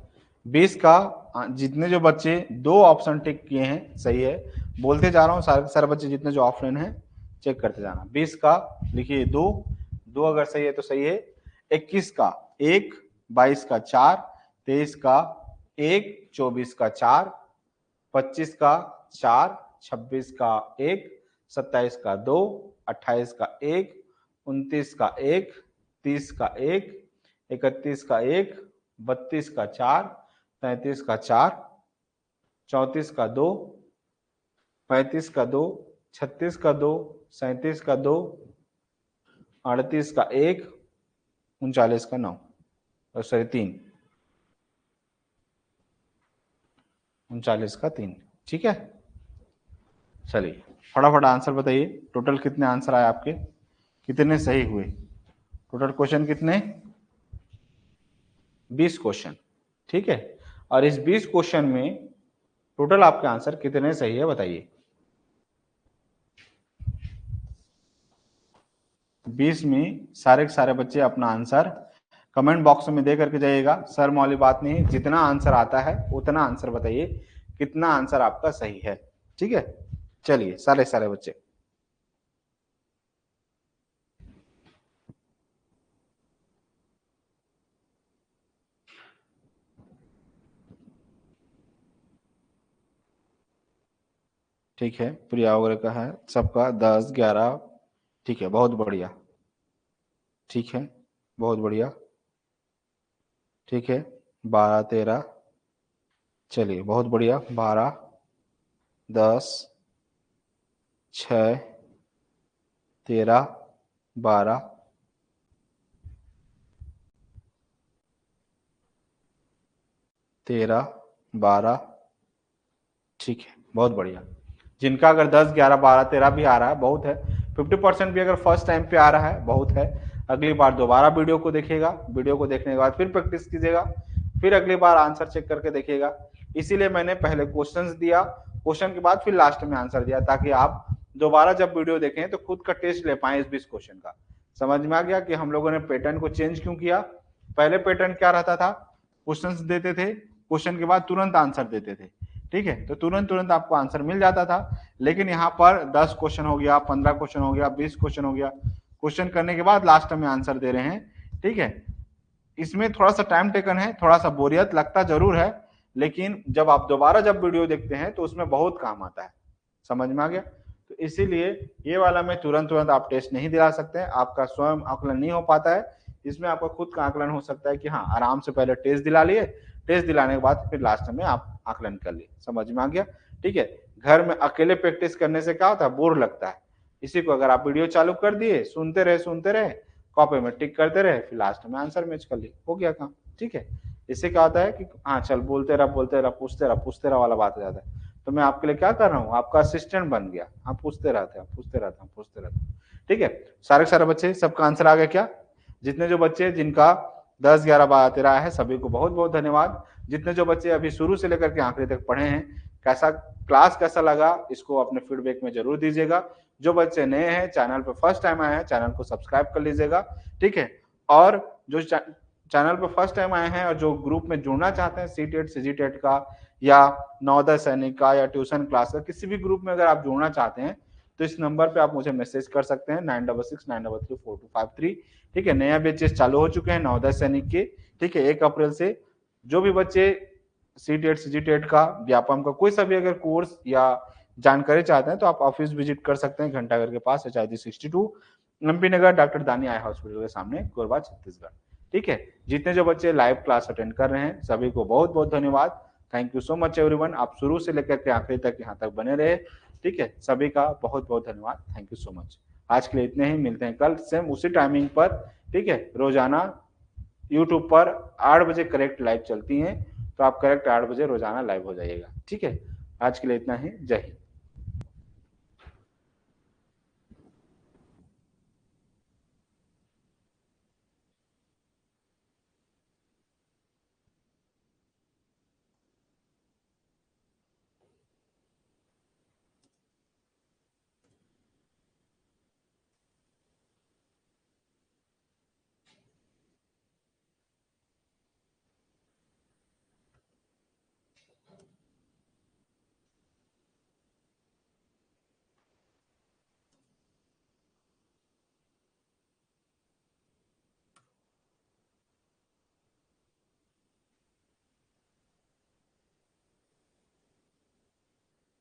20 का जितने जो बच्चे दो ऑप्शन टिक किए हैं सही है, बोलते जा रहा हूं सारे सारे बच्चे जितने जो ऑफलाइन है चेक करते जाना। 20 का लिखिए दो, दो अगर सही है तो सही है। 21 का एक, 22 का 4, 23 का 1, 24 का 4, 25 का 4, 26 का 1, 27 का 2, 28 का 1, 29 का 1, 30 का 1, 31 का 1, 32 का 4, 33 का 4, 34 का 2, 35 का 2, 36 का 2, 37 का 2, 38 का 1, 39 का 9 और सॉरी 3, 39 का 3। ठीक है, चलिए फटाफट आंसर बताइए। टोटल कितने आंसर आए आपके, कितने सही हुए? टोटल क्वेश्चन कितने? 20 क्वेश्चन। ठीक है, और इस 20 क्वेश्चन में टोटल आपके आंसर कितने सही है बताइए। 20 में सारे के सारे बच्चे अपना आंसर कमेंट बॉक्स में दे करके जाइएगा। सर वाली बात नहीं, जितना आंसर आता है उतना आंसर बताइए, कितना आंसर आपका सही है। ठीक है, चलिए सारे सारे बच्चे। ठीक है, प्रिया वगैरह का है सबका 10 11। ठीक है, बहुत बढ़िया। ठीक है, बहुत बढ़िया। ठीक है, 12 13। चलिए बहुत बढ़िया। 12 10 6 13 12 13 12। ठीक है, बहुत बढ़िया। जिनका अगर 10 11 12 13 भी आ रहा है बहुत है, 50% भी अगर फर्स्ट टाइम पे आ रहा है बहुत है। अगली बार दोबारा वीडियो को देखिएगा, वीडियो को देखने के बाद फिर प्रैक्टिस कीजिएगा, फिर अगली बार आंसर चेक करके देखिएगा। इसीलिए मैंने पहले क्वेश्चंस दिया, क्वेश्चन के बाद फिर लास्ट में आंसर दिया, ताकि आप दोबारा जब वीडियो देखें तो खुद का टेस्ट ले पाए इस 20 क्वेश्चन का। समझ में आ गया कि हम लोगों ने पैटर्न को चेंज क्यों किया। पहले पैटर्न क्या रहता था, क्वेश्चंस देते थे, क्वेश्चन के बाद तुरंत आंसर देते थे। ठीक है, तो तुरंत तुरंत आपको आंसर मिल जाता था। लेकिन यहाँ पर 10 क्वेश्चन हो गया, 15 क्वेश्चन हो गया, 20 क्वेश्चन हो गया, क्वेश्चन करने के बाद लास्ट में आंसर दे रहे हैं। ठीक है, इसमें थोड़ा सा टाइम टेकन है, थोड़ा सा बोरियत लगता जरूर है, लेकिन जब आप दोबारा जब वीडियो देखते हैं तो उसमें बहुत काम आता है। समझ में आ गया? तो इसीलिए ये वाला में तुरंत तुरंत आप टेस्ट नहीं दिला सकते, आपका स्वयं आकलन नहीं हो पाता है। इसमें आपका खुद का आकलन हो सकता है कि हाँ आराम से पहले टेस्ट दिला लिए, टेस्ट दिलाने के बाद फिर लास्ट में आप आकलन कर लिए। समझ में आ गया? ठीक है, घर में अकेले प्रैक्टिस करने से क्या होता है, बोर लगता है। इसी को अगर आप वीडियो चालू कर दिए, सुनते रहे, कॉपी में टिक करते रहे, फिर लास्ट में आंसर मैच कर लिए, हो गया काम। ठीक है, इससे क्या होता है कि हाँ चल बोलते रहा पूछते रहा वाला बात हो जाता है। तो मैं आपके लिए क्या कर रहा हूँ, आपका असिस्टेंट बन गया। आप पूछते रहते हैं। ठीक है, सारे सारे बच्चे सबका आंसर आ गया क्या? जितने जो बच्चे जिनका 10 11 12 13 है सभी को बहुत बहुत धन्यवाद। जितने जो बच्चे अभी शुरू से लेकर के आखिरी तक पढ़े हैं, कैसा क्लास कैसा लगा इसको अपने फीडबैक में जरूर दीजिएगा। जो बच्चे नए हैं, चैनल पर फर्स्ट टाइम आए हैं, चैनल को सब्सक्राइब कर लीजिएगा। ठीक है, और जो चैनल पर फर्स्ट टाइम आए हैं और जो ग्रुप में जुड़ना चाहते हैं सीटेट सीजीटेट का या नवोदय सैनिक का या ट्यूशन क्लास का, किसी भी ग्रुप में अगर आप जुड़ना चाहते हैं तो इस नंबर पे आप मुझे मैसेज कर सकते हैं 9669334253। ठीक है, नया बैचेस चालू हो चुके हैं नवोदय सैनिक के। ठीक है, 1 अप्रैल से जो भी बच्चे सीटेट सीजीटेट का व्यापम का कोई सा भी अगर कोर्स या जानकारी चाहते हैं तो आप ऑफिस विजिट कर सकते हैं घंटाघर के पास HIG 62 एमपी नगर डॉक्टर दानी आई हॉस्पिटल के सामने कोरबा छत्तीसगढ़। ठीक है, जितने जो बच्चे लाइव क्लास अटेंड कर रहे हैं सभी को बहुत बहुत धन्यवाद। Thank you so much everyone, आप शुरू से लेकर के आखिरी तक यहाँ तक बने रहे। ठीक है, सभी का बहुत बहुत धन्यवाद, थैंक यू सो मच। आज के लिए इतने ही, मिलते हैं कल सेम उसी टाइमिंग पर। ठीक है, रोजाना यूट्यूब पर 8 बजे करेक्ट लाइव चलती हैं, तो आप करेक्ट 8 बजे रोजाना लाइव हो जाइएगा। ठीक है, आज के लिए इतना ही। जय हिंद।